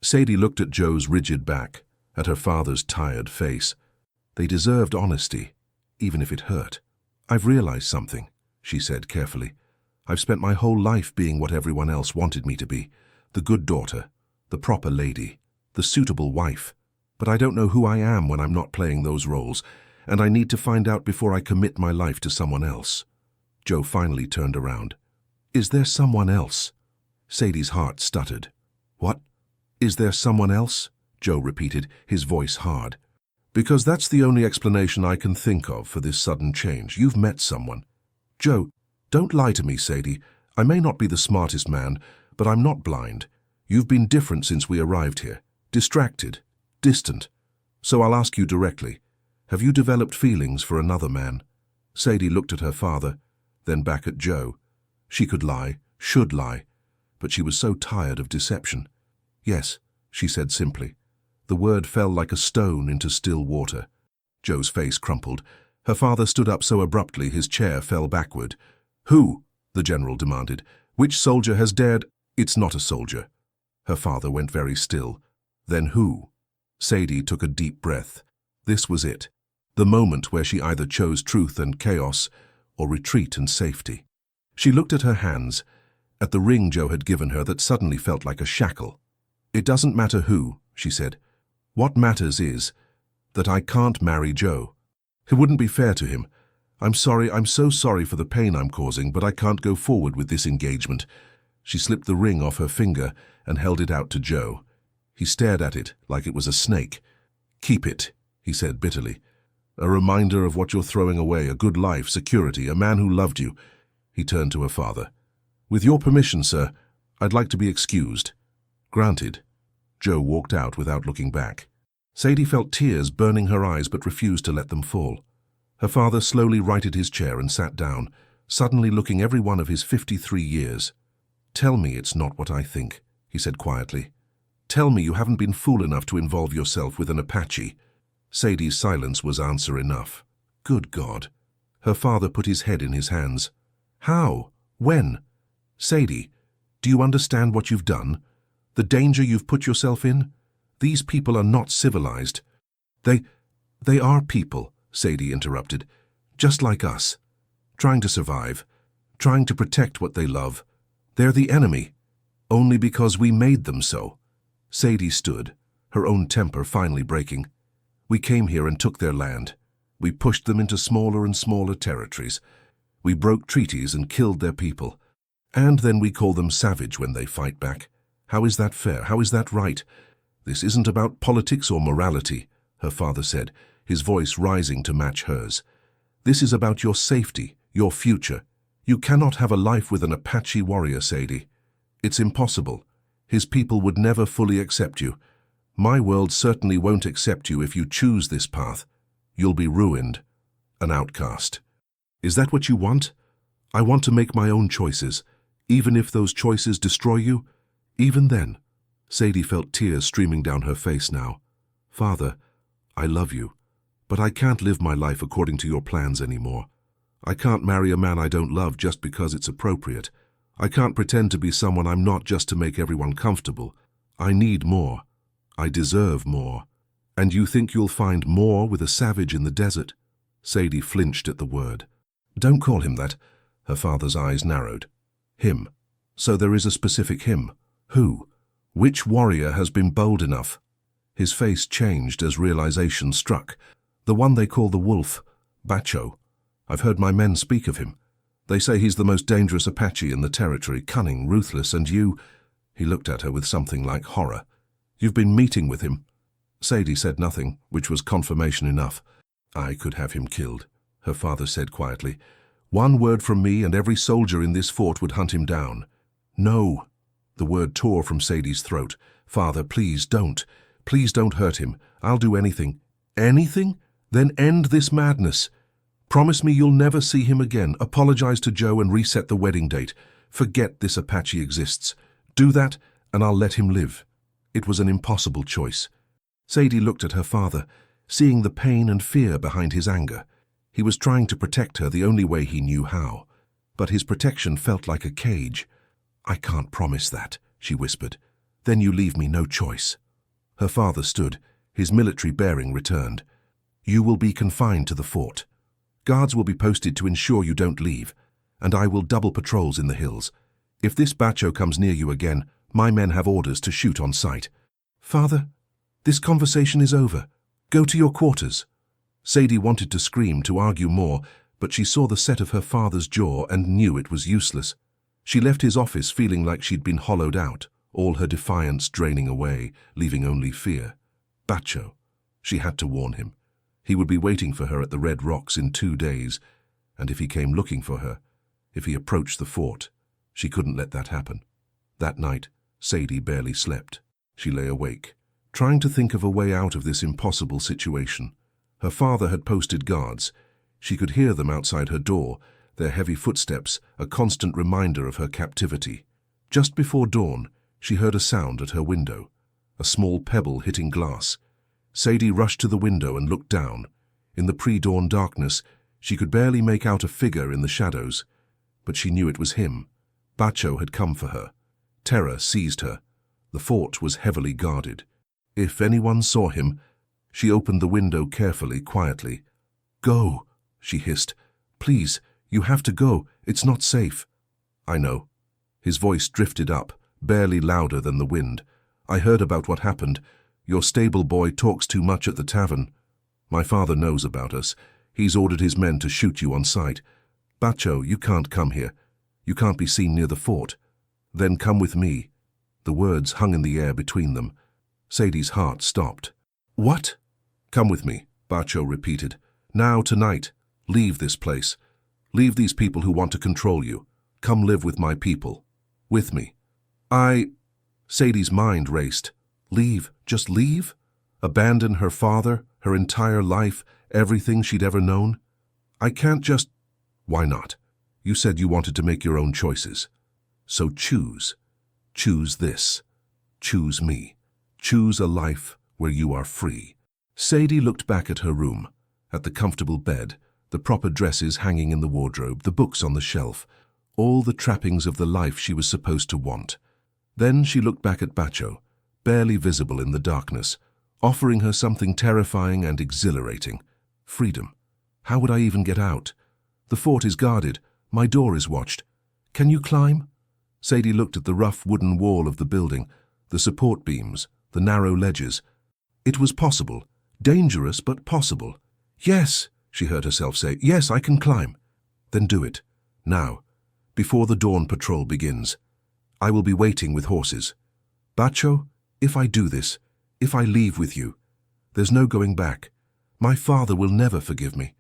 Sadie looked at Joe's rigid back, at her father's tired face. They deserved honesty, even if it hurt. "I've realized something," she said carefully. "I've spent my whole life being what everyone else wanted me to be, the good daughter, the proper lady, the suitable wife. But I don't know who I am when I'm not playing those roles, and I need to find out before I commit my life to someone else." Joe finally turned around. "Is there someone else?" Sadie's heart stuttered. "What? Is there someone else?" Joe repeated, his voice hard. "Because that's the only explanation I can think of for this sudden change. You've met someone." "Joe, don't lie to me, Sadie. I may not be the smartest man, but I'm not blind. You've been different since we arrived here. Distracted. Distant. So I'll ask you directly. Have you developed feelings for another man?" Sadie looked at her father, then back at Joe. She could lie, should lie, but she was so tired of deception. "Yes," she said simply. The word fell like a stone into still water. Joe's face crumpled. Her father stood up so abruptly his chair fell backward. "Who?" the general demanded. "Which soldier has dared—" "It's not a soldier." Her father went very still. "Then who?" Sadie took a deep breath. This was it. The moment where she either chose truth and chaos or retreat and safety. She looked at her hands, at the ring Joe had given her that suddenly felt like a shackle. "It doesn't matter who," she said. "What matters is that I can't marry Joe. It wouldn't be fair to him. I'm sorry, I'm so sorry for the pain I'm causing, but I can't go forward with this engagement." She slipped the ring off her finger and held it out to Joe. He stared at it like it was a snake. "Keep it," he said bitterly. "A reminder of what you're throwing away, a good life, security, a man who loved you." He turned to her father. "With your permission, sir, I'd like to be excused." "Granted." Joe walked out without looking back. Sadie felt tears burning her eyes but refused to let them fall. Her father slowly righted his chair and sat down, suddenly looking every one of his 53 years. "Tell me it's not what I think," he said quietly. "Tell me you haven't been fool enough to involve yourself with an Apache." Sadie's silence was answer enough. Good God. Her father put his head in his hands. "How? When? Sadie, do you understand what you've done? The danger you've put yourself in? These people are not civilized." They are people," Sadie interrupted, "just like us. Trying to survive, trying to protect what they love. They're the enemy, only because we made them so." Sadie stood, her own temper finally breaking. "We came here and took their land. We pushed them into smaller and smaller territories. We broke treaties and killed their people. And then we call them savage when they fight back. How is that fair? How is that right? This isn't about politics or morality," her father said, his voice rising to match hers. "This is about your safety, your future. You cannot have a life with an Apache warrior, Sadie. It's impossible. His people would never fully accept you. My world certainly won't accept you if you choose this path. You'll be ruined, an outcast. Is that what you want? I want to make my own choices, even if those choices destroy you. Even then." Sadie felt tears streaming down her face now. "Father, I love you. But I can't live my life according to your plans anymore. I can't marry a man I don't love just because it's appropriate. I can't pretend to be someone I'm not just to make everyone comfortable. I need more. I deserve more. And you think you'll find more with a savage in the desert? Sadie flinched at the word. Don't call him that. Her father's eyes narrowed. Him. So there is a specific him. Who? Which warrior has been bold enough? His face changed as realization struck. The one they call the Wolf, Bacho. I've heard my men speak of him. They say he's the most dangerous Apache in the territory, cunning, ruthless, and you— He looked at her with something like horror. You've been meeting with him. Sadie said nothing, which was confirmation enough. I could have him killed, her father said quietly. One word from me and every soldier in this fort would hunt him down. No. The word tore from Sadie's throat. Father, please don't. Please don't hurt him. I'll do anything. Anything? Then end this madness. Promise me you'll never see him again. Apologize to Joe and reset the wedding date. Forget this Apache exists. Do that, and I'll let him live. It was an impossible choice. Sadie looked at her father, seeing the pain and fear behind his anger. He was trying to protect her the only way he knew how. But his protection felt like a cage. I can't promise that, she whispered. Then you leave me no choice. Her father stood, his military bearing returned. You will be confined to the fort. Guards will be posted to ensure you don't leave, and I will double patrols in the hills. If this Bacho comes near you again, my men have orders to shoot on sight. Father, this conversation is over. Go to your quarters. Sadie wanted to scream, to argue more, but she saw the set of her father's jaw and knew it was useless. She left his office feeling like she'd been hollowed out, all her defiance draining away, leaving only fear. Bacho. She had to warn him. He would be waiting for her at the Red Rocks in 2 days, and if he came looking for her, if he approached the fort, she couldn't let that happen. That night, Sadie barely slept. She lay awake, trying to think of a way out of this impossible situation. Her father had posted guards. She could hear them outside her door, their heavy footsteps a constant reminder of her captivity. Just before dawn, she heard a sound at her window, a small pebble hitting glass. Sadie rushed to the window and looked down. In the pre-dawn darkness, she could barely make out a figure in the shadows, but she knew it was him. Bacho had come for her. Terror seized her. The fort was heavily guarded. If anyone saw him— She opened the window carefully, quietly. Go, she hissed. Please, you have to go. It's not safe. I know. His voice drifted up, barely louder than the wind. I heard about what happened. Your stable boy talks too much at the tavern. My father knows about us. He's ordered his men to shoot you on sight. Bacho, you can't come here. You can't be seen near the fort. Then come with me. The words hung in the air between them. Sadie's heart stopped. What? Come with me, Bacho repeated. Now, tonight. Leave this place. Leave these people who want to control you. Come live with my people. With me. Sadie's mind raced. Leave? Just leave? Abandon her father, her entire life, everything she'd ever known? I can't just— Why not? You said you wanted to make your own choices. So choose. Choose this. Choose me. Choose a life where you are free. Sadie looked back at her room, at the comfortable bed, the proper dresses hanging in the wardrobe, the books on the shelf, all the trappings of the life she was supposed to want. Then she looked back at Bacho, barely visible in the darkness, offering her something terrifying and exhilarating. Freedom. How would I even get out? The fort is guarded. My door is watched. Can you climb? Sadie looked at the rough wooden wall of the building, the support beams, the narrow ledges. It was possible. Dangerous, but possible. Yes, she heard herself say. Yes, I can climb. Then do it. Now, before the dawn patrol begins. I will be waiting with horses. Bacho, if I do this, if I leave with you, there's no going back. My father will never forgive me.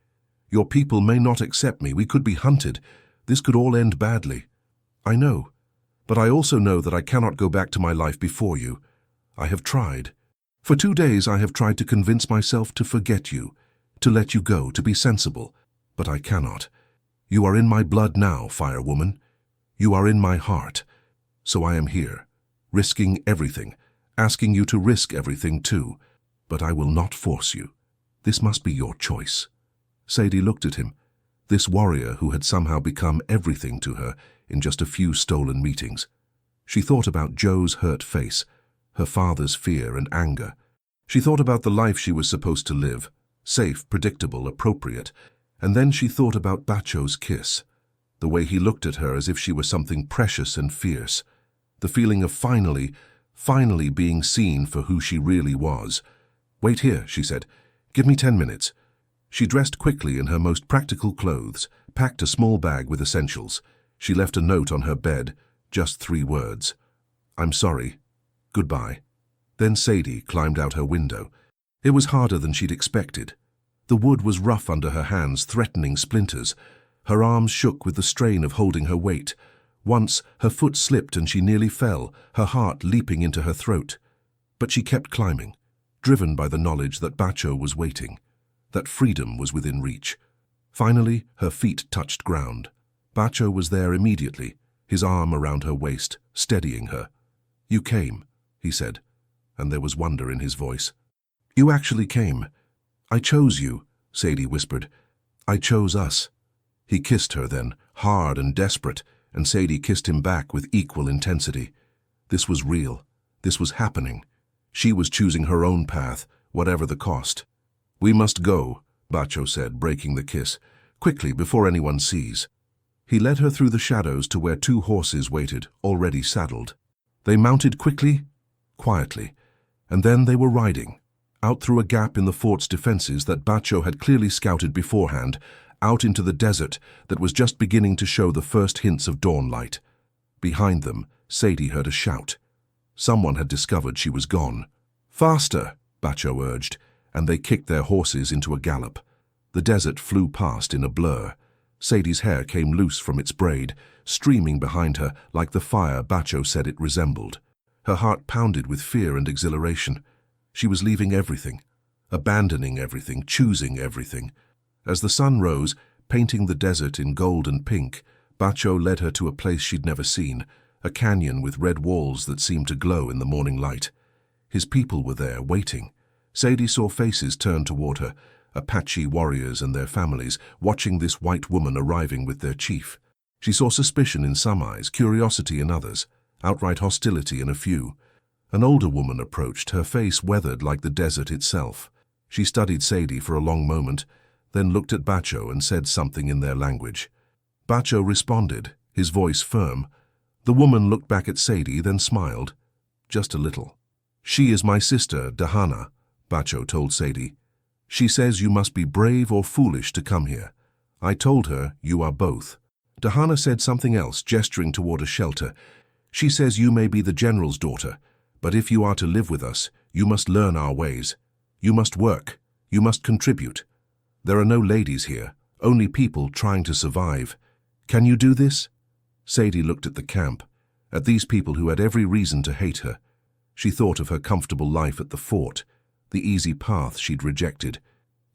Your people may not accept me. We could be hunted. This could all end badly. I know. But I also know that I cannot go back to my life before you. I have tried. For 2 days I have tried to convince myself to forget you, to let you go, to be sensible. But I cannot. You are in my blood now, firewoman. You are in my heart. So I am here, risking everything, asking you to risk everything too. But I will not force you. This must be your choice. Sadie looked at him, this warrior who had somehow become everything to her in just a few stolen meetings. She thought about Joe's hurt face, her father's fear and anger. She thought about the life she was supposed to live, safe, predictable, appropriate, and then she thought about Bacho's kiss, the way he looked at her as if she were something precious and fierce, the feeling of finally being seen for who she really was. "Wait here," she said. "Give me 10 minutes." She dressed quickly in her most practical clothes, packed a small bag with essentials. She left a note on her bed, just 3 words. "I'm sorry. Goodbye." Then Sadie climbed out her window. It was harder than she'd expected. The wood was rough under her hands, threatening splinters. Her arms shook with the strain of holding her weight. Once, her foot slipped and she nearly fell, her heart leaping into her throat. But she kept climbing, driven by the knowledge that Bacho was waiting, that freedom was within reach. Finally, her feet touched ground. Bacho was there immediately, his arm around her waist, steadying her. "You came," he said, and there was wonder in his voice. "You actually came. I chose you," Sadie whispered. "I chose us." He kissed her then, hard and desperate, and Sadie kissed him back with equal intensity. This was real. This was happening. She was choosing her own path, whatever the cost. "We must go," Bacho said, breaking the kiss. "Quickly, before anyone sees." He led her through the shadows to where 2 horses waited, already saddled. They mounted quickly, quietly, and then they were riding, out through a gap in the fort's defenses that Bacho had clearly scouted beforehand, out into the desert that was just beginning to show the first hints of dawn light. Behind them, Sadie heard a shout. Someone had discovered she was gone. "Faster," Bacho urged, and they kicked their horses into a gallop. The desert flew past in a blur. Sadie's hair came loose from its braid, streaming behind her like the fire Bacho said it resembled. Her heart pounded with fear and exhilaration. She was leaving everything, abandoning everything, choosing everything. As the sun rose, painting the desert in gold and pink, Bacho led her to a place she'd never seen, a canyon with red walls that seemed to glow in the morning light. His people were there, waiting. Sadie saw faces turn toward her, Apache warriors and their families, watching this white woman arriving with their chief. She saw suspicion in some eyes, curiosity in others, outright hostility in a few. An older woman approached, her face weathered like the desert itself. She studied Sadie for a long moment, then looked at Bacho and said something in their language. Bacho responded, his voice firm. The woman looked back at Sadie, then smiled. Just a little. "She is my sister, Dahana," Bacho told Sadie. "She says you must be brave or foolish to come here. I told her you are both." Dahana said something else, gesturing toward a shelter. "She says you may be the general's daughter, but if you are to live with us, you must learn our ways. You must work. You must contribute. There are no ladies here, only people trying to survive. Can you do this?" Sadie looked at the camp, at these people who had every reason to hate her. She thought of her comfortable life at the fort, the easy path she'd rejected.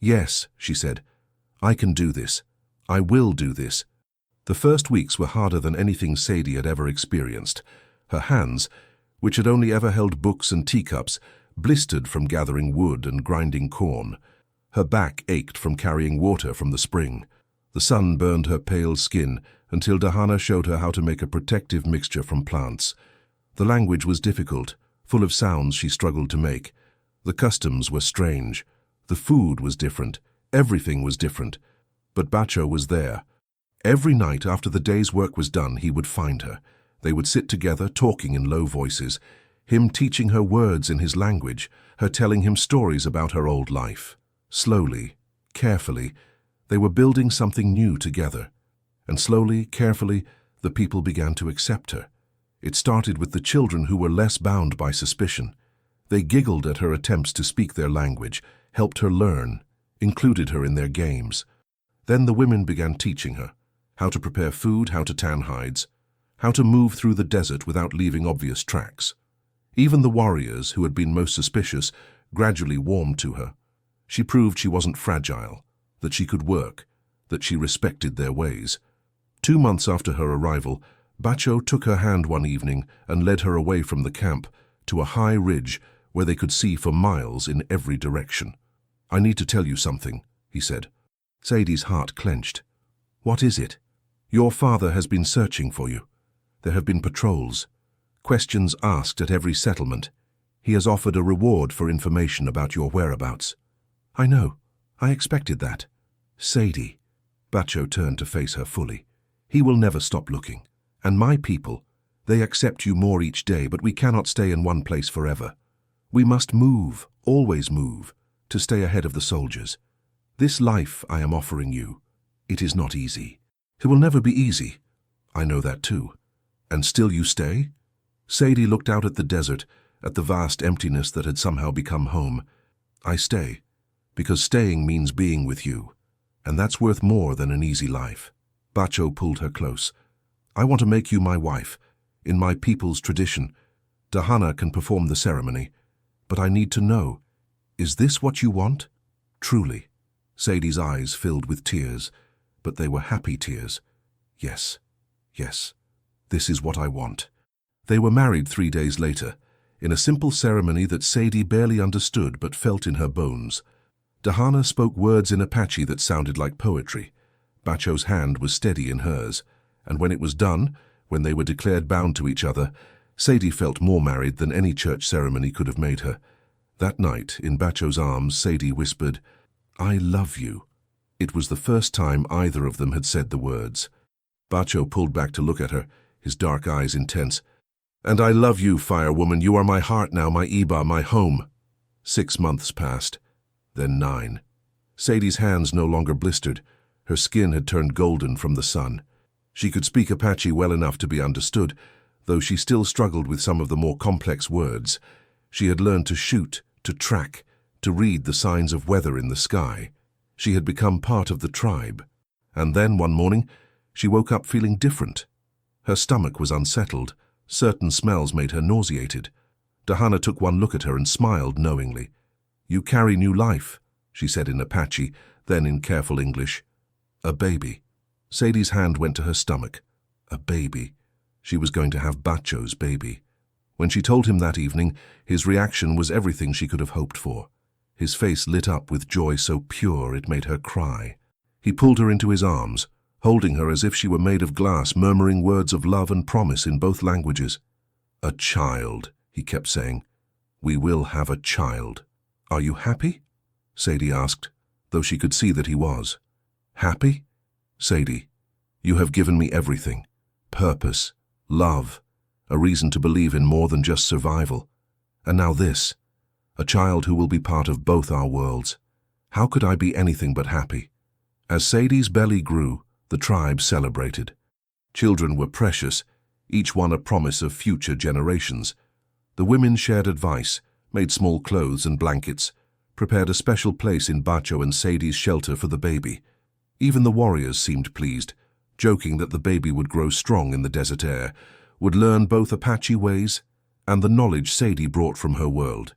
"Yes," she said, "I can do this. I will do this." The first weeks were harder than anything Sadie had ever experienced. Her hands, which had only ever held books and teacups, blistered from gathering wood and grinding corn. Her back ached from carrying water from the spring. The sun burned her pale skin until Dahana showed her how to make a protective mixture from plants. The language was difficult, full of sounds she struggled to make. The customs were strange. The food was different. Everything was different. But Bacho was there. Every night after the day's work was done, he would find her. They would sit together, talking in low voices, him teaching her words in his language, her telling him stories about her old life. Slowly, carefully, they were building something new together. And slowly, carefully, the people began to accept her. It started with the children who were less bound by suspicion. They giggled at her attempts to speak their language, helped her learn, included her in their games. Then the women began teaching her how to prepare food, how to tan hides, how to move through the desert without leaving obvious tracks. Even the warriors, who had been most suspicious, gradually warmed to her. She proved she wasn't fragile, that she could work, that she respected their ways. 2 months after her arrival, Bacho took her hand one evening and led her away from the camp to a high ridge where they could see for miles in every direction. I need to tell you something, he said. Sadie's heart clenched. What is it? Your father has been searching for you. There have been patrols. Questions asked at every settlement. He has offered a reward for information about your whereabouts. I know. I expected that. Sadie. Bacho turned to face her fully. He will never stop looking. And my people, they accept you more each day, but we cannot stay in one place forever. We must move, always move, to stay ahead of the soldiers. This life I am offering you, it is not easy. It will never be easy. I know that too. And still you stay? Sadie looked out at the desert, at the vast emptiness that had somehow become home. I stay, because staying means being with you, and that's worth more than an easy life. Bacho pulled her close. I want to make you my wife, in my people's tradition. Dahana can perform the ceremony, but I need to know, is this what you want? Truly. Sadie's eyes filled with tears, but they were happy tears. Yes, yes, this is what I want. They were married 3 days later, in a simple ceremony that Sadie barely understood but felt in her bones. Dahana spoke words in Apache that sounded like poetry. Bacho's hand was steady in hers, and when it was done, when they were declared bound to each other, Sadie felt more married than any church ceremony could have made her. That night, in Bacho's arms, Sadie whispered, I love you. It was the first time either of them had said the words. Bacho pulled back to look at her, his dark eyes intense. And I love you, firewoman. You are my heart now, my Iba, my home. 6 months passed, then 9. Sadie's hands no longer blistered. Her skin had turned golden from the sun. She could speak Apache well enough to be understood, though she still struggled with some of the more complex words. She had learned to shoot, to track, to read the signs of weather in the sky. She had become part of the tribe. And then, one morning, she woke up feeling different. Her stomach was unsettled. Certain smells made her nauseated. Dahana took one look at her and smiled knowingly. You carry new life, she said in Apache, then in careful English. A baby. Sadie's hand went to her stomach. A baby. She was going to have Bacho's baby. When she told him that evening, his reaction was everything she could have hoped for. His face lit up with joy so pure it made her cry. He pulled her into his arms, holding her as if she were made of glass, murmuring words of love and promise in both languages. A child, he kept saying. We will have a child. Are you happy? Sadie asked, though she could see that he was. Happy? Sadie, you have given me everything. Purpose, love, a reason to believe in more than just survival. And now this, a child who will be part of both our worlds. How could I be anything but happy? As Sadie's belly grew, the tribe celebrated. Children were precious, each one a promise of future generations. The women shared advice, made small clothes and blankets, prepared a special place in Bacho and Sadie's shelter for the baby. Even the warriors seemed pleased, joking that the baby would grow strong in the desert air, would learn both Apache ways and the knowledge Sadie brought from her world.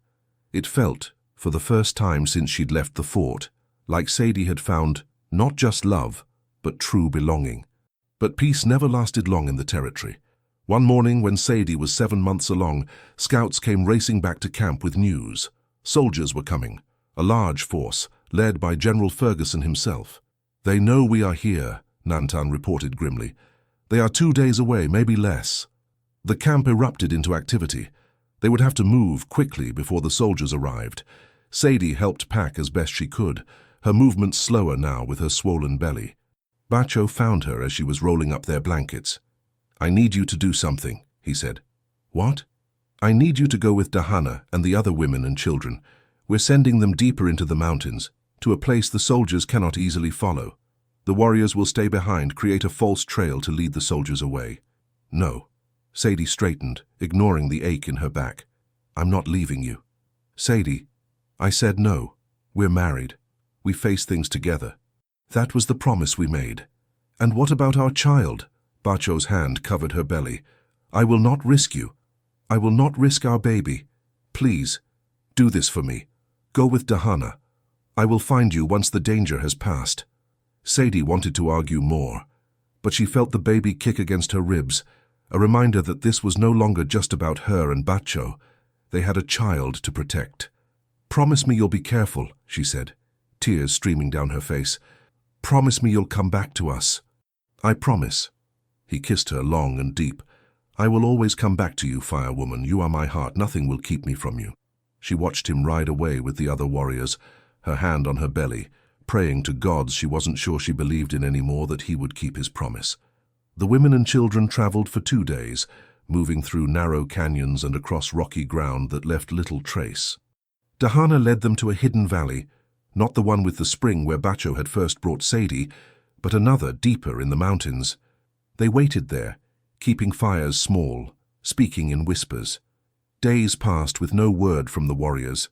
It felt, for the first time since she'd left the fort, like Sadie had found not just love, but true belonging. But peace never lasted long in the territory. One morning, when Sadie was 7 months along, scouts came racing back to camp with news. Soldiers were coming, a large force, led by General Ferguson himself. They know we are here, Nantan reported grimly. They are 2 days away, maybe less. The camp erupted into activity. They would have to move quickly before the soldiers arrived. Sadie helped pack as best she could, her movements slower now with her swollen belly. Bacho found her as she was rolling up their blankets. I need you to do something, he said. What? I need you to go with Dahana and the other women and children. We're sending them deeper into the mountains, to a place the soldiers cannot easily follow. The warriors will stay behind, create a false trail to lead the soldiers away. No. Sadie straightened, ignoring the ache in her back. I'm not leaving you. Sadie, I said no. We're married. We face things together. That was the promise we made. And what about our child? Bacho's hand covered her belly. I will not risk you. I will not risk our baby. Please, do this for me. Go with Dahana. I will find you once the danger has passed. Sadie wanted to argue more, but she felt the baby kick against her ribs, a reminder that this was no longer just about her and Bacho. They had a child to protect. Promise me you'll be careful, she said. tears streaming down her face. "Promise me you'll come back to us." "I promise." He kissed her long and deep. "I will always come back to you, Fire Woman. You are my heart. Nothing will keep me from you." She watched him ride away with the other warriors, her hand on her belly, praying to gods she wasn't sure she believed in anymore that he would keep his promise. The women and children traveled for 2 days, moving through narrow canyons and across rocky ground that left little trace. Dahana led them to a hidden valley, not the one with the spring where Bacho had first brought Sadie, but another deeper in the mountains. They waited there, keeping fires small, speaking in whispers. Days passed with no word from the warriors.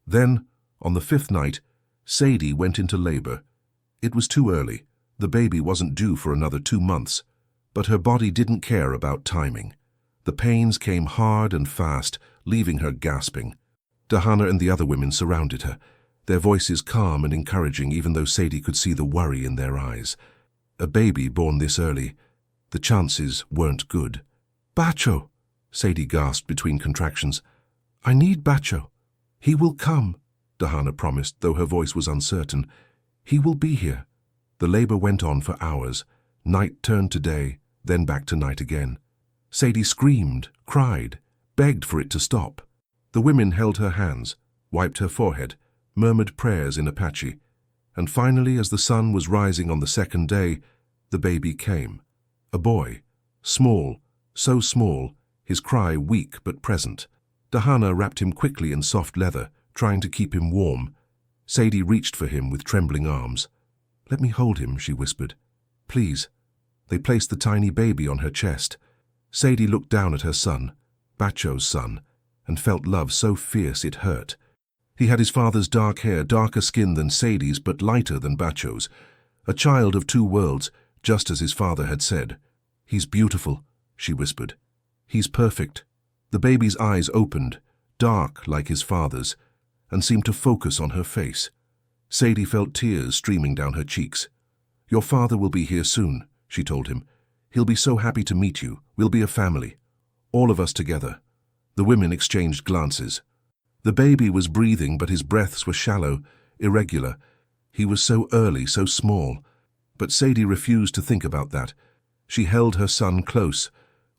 Then, on the 5th night, Sadie went into labor. It was too early. The baby wasn't due for another 2 months, but her body didn't care about timing. The pains came hard and fast, leaving her gasping. Dahana and the other women surrounded her, their voices calm and encouraging even though Sadie could see the worry in their eyes. A baby born this early, the chances weren't good. "Bacho," Sadie gasped between contractions. "I need Bacho." "He will come," Dahana promised, though her voice was uncertain. "He will be here." The labor went on for hours. Night turned to day, then back to night again. Sadie screamed, cried, begged for it to stop. The women held her hands, wiped her forehead, murmured prayers in Apache, and finally, as the sun was rising on the 2nd day, the baby came. A boy, small, so small, his cry weak but present. Dahana wrapped him quickly in soft leather, trying to keep him warm. Sadie reached for him with trembling arms. "Let me hold him," she whispered. "Please." They placed the tiny baby on her chest. Sadie looked down at her son, Bacho's son, and felt love so fierce it hurt. He had his father's dark hair, darker skin than Sadie's, but lighter than Bacho's. A child of 2 worlds, just as his father had said. "He's beautiful," she whispered. "He's perfect." The baby's eyes opened, dark like his father's, and seemed to focus on her face. Sadie felt tears streaming down her cheeks. "Your father will be here soon," she told him. "He'll be so happy to meet you. We'll be a family. All of us together." The women exchanged glances. The baby was breathing, but his breaths were shallow, irregular. He was so early, so small. But Sadie refused to think about that. She held her son close,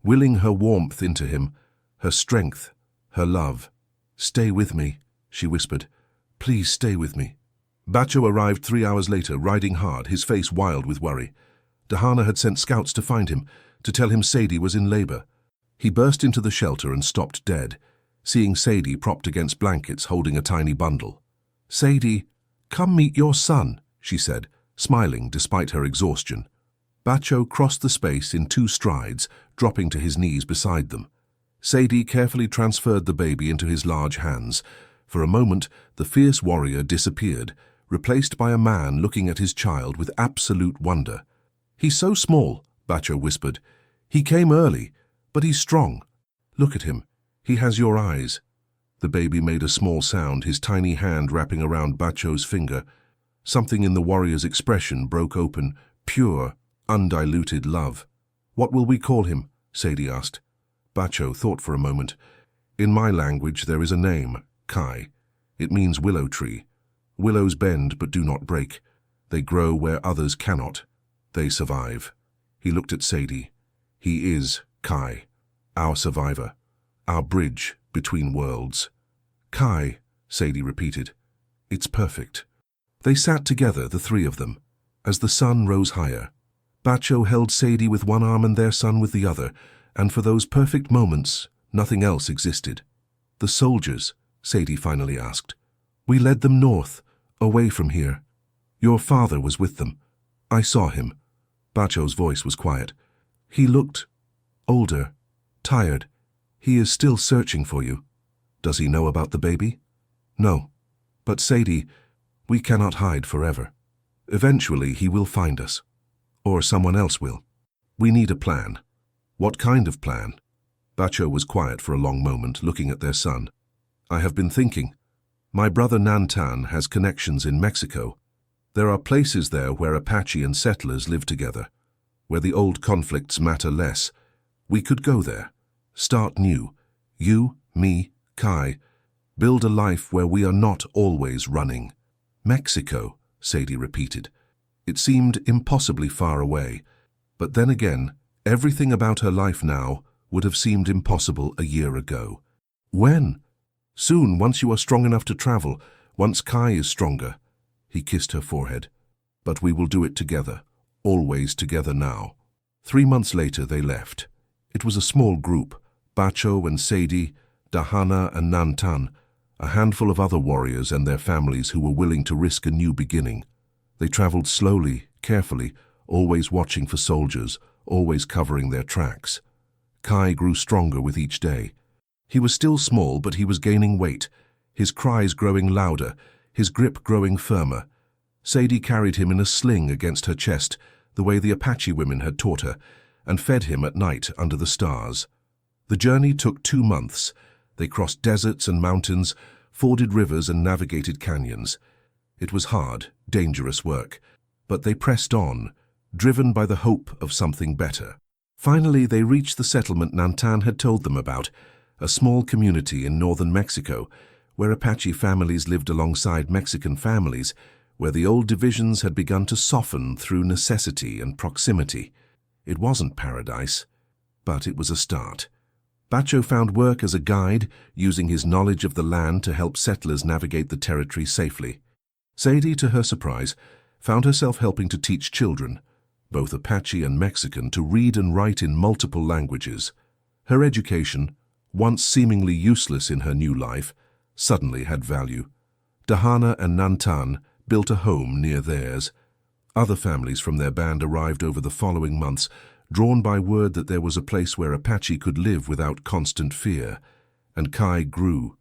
willing her warmth into him, her strength, her love. "Stay with me," she whispered. "Please stay with me." Bacho arrived 3 hours later, riding hard, his face wild with worry. Dahana had sent scouts to find him, to tell him Sadie was in labor. He burst into the shelter and stopped dead, seeing Sadie propped against blankets holding a tiny bundle. "Sadie, come meet your son," she said, smiling despite her exhaustion. Bacho crossed the space in 2 strides, dropping to his knees beside them. Sadie carefully transferred the baby into his large hands. For a moment, the fierce warrior disappeared, replaced by a man looking at his child with absolute wonder. "He's so small," Bacho whispered. "He came early, but he's strong. Look at him. He has your eyes." The baby made a small sound, his tiny hand wrapping around Bacho's finger. Something in the warrior's expression broke open, pure, undiluted love. "What will we call him?" Sadie asked. Bacho thought for a moment. "In my language there is a name, Kai. It means willow tree. Willows bend but do not break. They grow where others cannot. They survive." He looked at Sadie. "He is Kai, our survivor, our bridge between worlds." "Kai," Sadie repeated. "It's perfect." They sat together, the 3 of them, as the sun rose higher. Bacho held Sadie with one arm and their son with the other, and for those perfect moments, nothing else existed. "The soldiers," Sadie finally asked. "We led them north, away from here. Your father was with them. I saw him." Bacho's voice was quiet. "He looked older, tired. He is still searching for you." "Does he know about the baby?" "No. But Sadie, we cannot hide forever. Eventually he will find us. Or someone else will. We need a plan." "What kind of plan?" Bacho was quiet for a long moment, looking at their son. "I have been thinking. My brother Nantan has connections in Mexico. There are places there where Apache and settlers live together, where the old conflicts matter less. We could go there, start new. You, me, Kai. Build a life where we are not always running." Mexico, Sadie repeated. It seemed impossibly far away. But then again, everything about her life now would have seemed impossible a year ago. When? Soon, once you are strong enough to travel, once Kai is stronger. He kissed her forehead. But we will do it together, always together now. 3 months later they left. It was a small group, Bacho and Sadie, Dahana and Nantan, a handful of other warriors and their families who were willing to risk a new beginning. They traveled slowly, carefully, always watching for soldiers, always covering their tracks. Kai grew stronger with each day. He was still small, but he was gaining weight, his cries growing louder, his grip growing firmer. Sadie carried him in a sling against her chest, the way the Apache women had taught her, and fed him at night under the stars. The journey took 2 months. They crossed deserts and mountains, forded rivers and navigated canyons. It was hard, dangerous work, but they pressed on, driven by the hope of something better. Finally, they reached the settlement Nantan had told them about, a small community in northern Mexico, where Apache families lived alongside Mexican families, where the old divisions had begun to soften through necessity and proximity. It wasn't paradise, but it was a start. Bacho found work as a guide, using his knowledge of the land to help settlers navigate the territory safely. Sadie, to her surprise, found herself helping to teach children, both Apache and Mexican, to read and write in multiple languages. Her education, once seemingly useless in her new life, suddenly had value. Dahana and Nantan built a home near theirs. Other families from their band arrived over the following months, drawn by word that there was a place where Apache could live without constant fear. And Kai grew.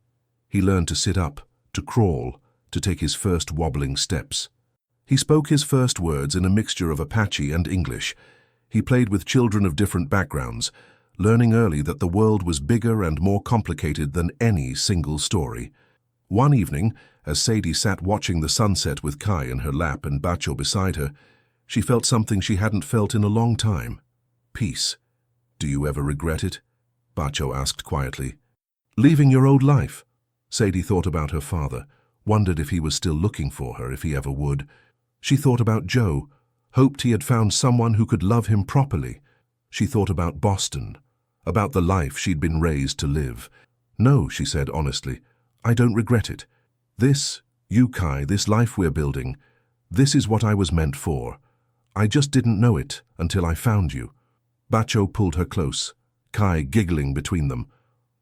He learned to sit up, to crawl, to take his first wobbling steps. He spoke his first words in a mixture of Apache and English. He played with children of different backgrounds, learning early that the world was bigger and more complicated than any single story. One evening, as Sadie sat watching the sunset with Kai in her lap and Bacho beside her, she felt something she hadn't felt in a long time. Peace. Do you ever regret it? Bacho asked quietly. Leaving your old life? Sadie thought about her father, wondered if he was still looking for her, if he ever would. She thought about Joe, hoped he had found someone who could love him properly. She thought about Boston, about the life she'd been raised to live. No, she said honestly, I don't regret it. This, you Kai, this life we're building, this is what I was meant for. I just didn't know it until I found you. Bacho pulled her close, Kai giggling between them.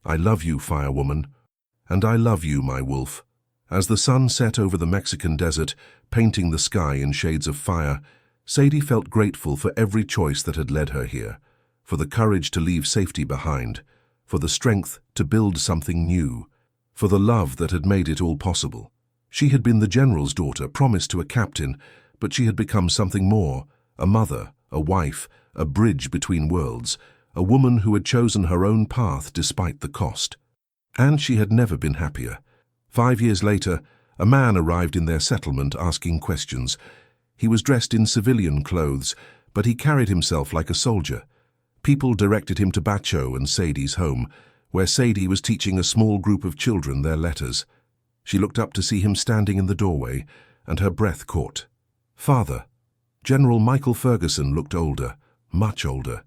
I love you, firewoman. And I love you, my wolf. As the sun set over the Mexican desert, painting the sky in shades of fire, Sadie felt grateful for every choice that had led her here, for the courage to leave safety behind, for the strength to build something new, for the love that had made it all possible. She had been the general's daughter, promised to a captain, but she had become something more, a mother, a wife, a bridge between worlds, a woman who had chosen her own path despite the cost. And she had never been happier. 5 years later, a man arrived in their settlement asking questions. He was dressed in civilian clothes, but he carried himself like a soldier. People directed him to Bacho and Sadie's home, where Sadie was teaching a small group of children their letters. She looked up to see him standing in the doorway, and her breath caught. Father. General Michael Ferguson looked older, much older.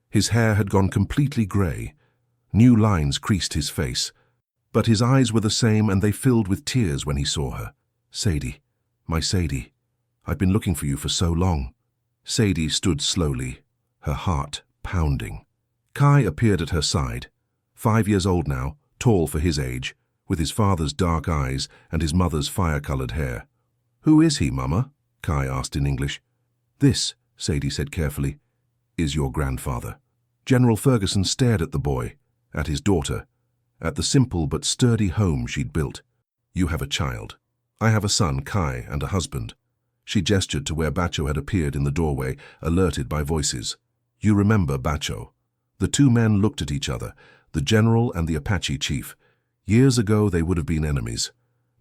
His hair had gone completely grey. New lines creased his face. But his eyes were the same, and they filled with tears when he saw her. Sadie, my Sadie, I've been looking for you for so long. Sadie stood slowly, her heart pounding. Kai appeared at her side, 5 years old now, tall for his age, with his father's dark eyes and his mother's fire-colored hair. Who is he, Mama? Kai asked in English. This, Sadie said carefully, is your grandfather. General Ferguson stared at the boy, at his daughter, at the simple but sturdy home she'd built. You have a child. I have a son, Kai, and a husband. She gestured to where Bacho had appeared in the doorway, alerted by voices. You remember Bacho. The two men looked at each other, the general and the Apache chief. Years ago they would have been enemies.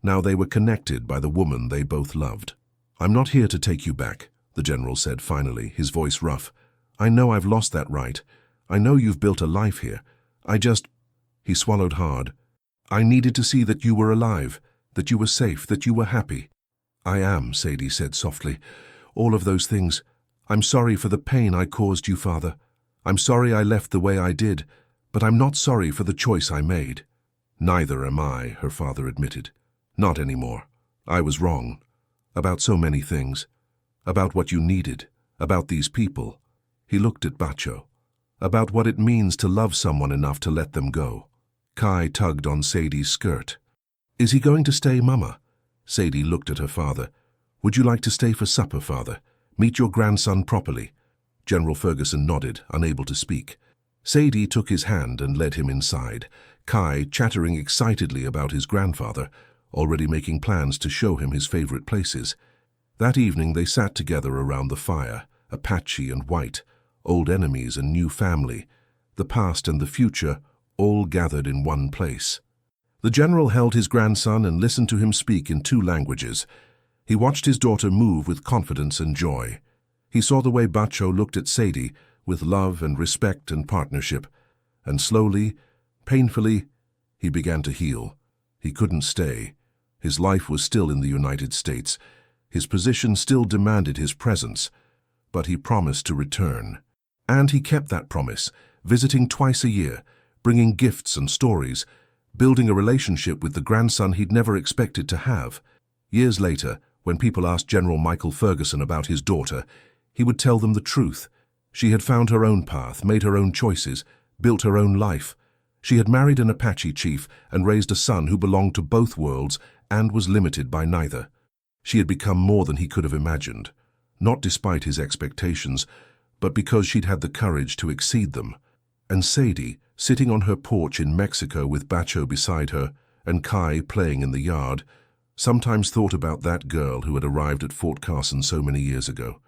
Now they were connected by the woman they both loved. I'm not here to take you back, the general said finally, his voice rough. I know I've lost that right. I know you've built a life here. He swallowed hard. I needed to see that you were alive, that you were safe, that you were happy. "I am," Sadie said softly. "All of those things. I'm sorry for the pain I caused you, Father. I'm sorry I left the way I did, but I'm not sorry for the choice I made." "Neither am I," her father admitted. "Not anymore. I was wrong. About so many things. About what you needed. About these people." He looked at Bacho. "About what it means to love someone enough to let them go." Kai tugged on Sadie's skirt. "Is he going to stay, Mama?" Sadie looked at her father. "Would you like to stay for supper, Father? Meet your grandson properly?" General Ferguson nodded, unable to speak. Sadie took his hand and led him inside, Kai chattering excitedly about his grandfather, already making plans to show him his favorite places. That evening they sat together around the fire, Apache and White, old enemies and new family, the past and the future, all gathered in one place. The general held his grandson and listened to him speak in 2 languages. He watched his daughter move with confidence and joy. He saw the way Bacho looked at Sadie with love and respect and partnership, and slowly, painfully, he began to heal. He couldn't stay. His life was still in the United States. His position still demanded his presence, but he promised to return. And he kept that promise, visiting twice a year, bringing gifts and stories, building a relationship with the grandson he'd never expected to have. Years later, when people asked General Michael Ferguson about his daughter, he would tell them the truth. She had found her own path, made her own choices, built her own life. She had married an Apache chief and raised a son who belonged to both worlds and was limited by neither. She had become more than he could have imagined, not despite his expectations, but because she'd had the courage to exceed them. And Sadie, sitting on her porch in Mexico with Bacho beside her and Kai playing in the yard, sometimes thought about that girl who had arrived at Fort Carson so many years ago.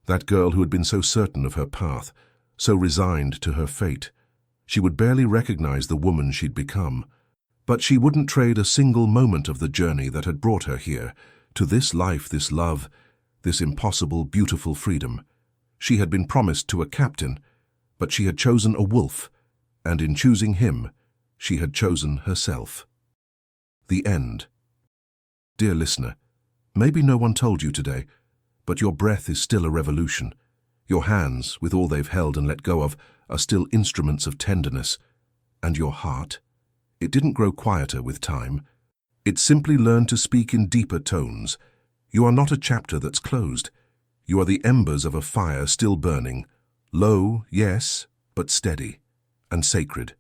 That girl who had been so certain of her path, so resigned to her fate. She would barely recognize the woman she'd become, but she wouldn't trade a single moment of the journey that had brought her here, to this life, this love, this impossible, beautiful freedom. She had been promised to a captain, but she had chosen a wolf, and in choosing him, she had chosen herself. The end. Dear listener, maybe no one told you today, but your breath is still a revolution. Your hands, with all they've held and let go of, are still instruments of tenderness. And your heart? It didn't grow quieter with time. It simply learned to speak in deeper tones. You are not a chapter that's closed. You are the embers of a fire still burning. Low, yes, but steady and sacred.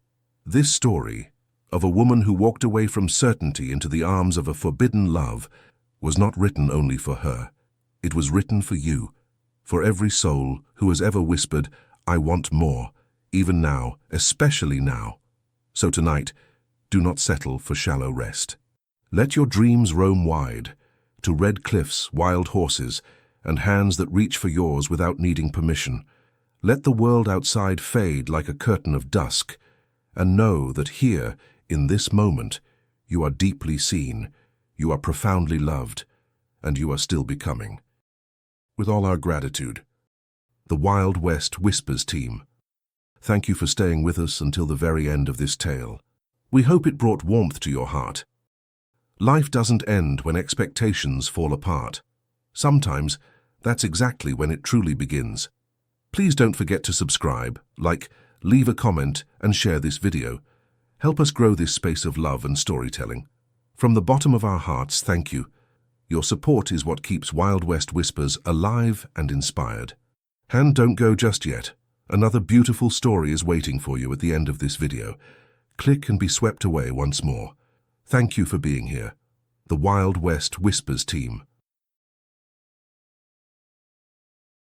This story, of a woman who walked away from certainty into the arms of a forbidden love, was not written only for her. It was written for you, for every soul who has ever whispered, "I want more," even now, especially now. So tonight, do not settle for shallow rest. Let your dreams roam wide, to red cliffs, wild horses, and hands that reach for yours without needing permission. Let the world outside fade like a curtain of dusk, and know that here, in this moment, you are deeply seen, you are profoundly loved, and you are still becoming. With all our gratitude, the Wild West Whispers team. Thank you for staying with us until the very end of this tale. We hope it brought warmth to your heart. Life doesn't end when expectations fall apart. Sometimes, that's exactly when it truly begins. Please don't forget to subscribe, like, leave a comment, and share this video. Help us grow this space of love and storytelling. From the bottom of our hearts, thank you. Your support is what keeps Wild West Whispers alive and inspired. And don't go just yet. Another beautiful story is waiting for you at the end of this video. Click and be swept away once more. Thank you for being here. The Wild West Whispers team.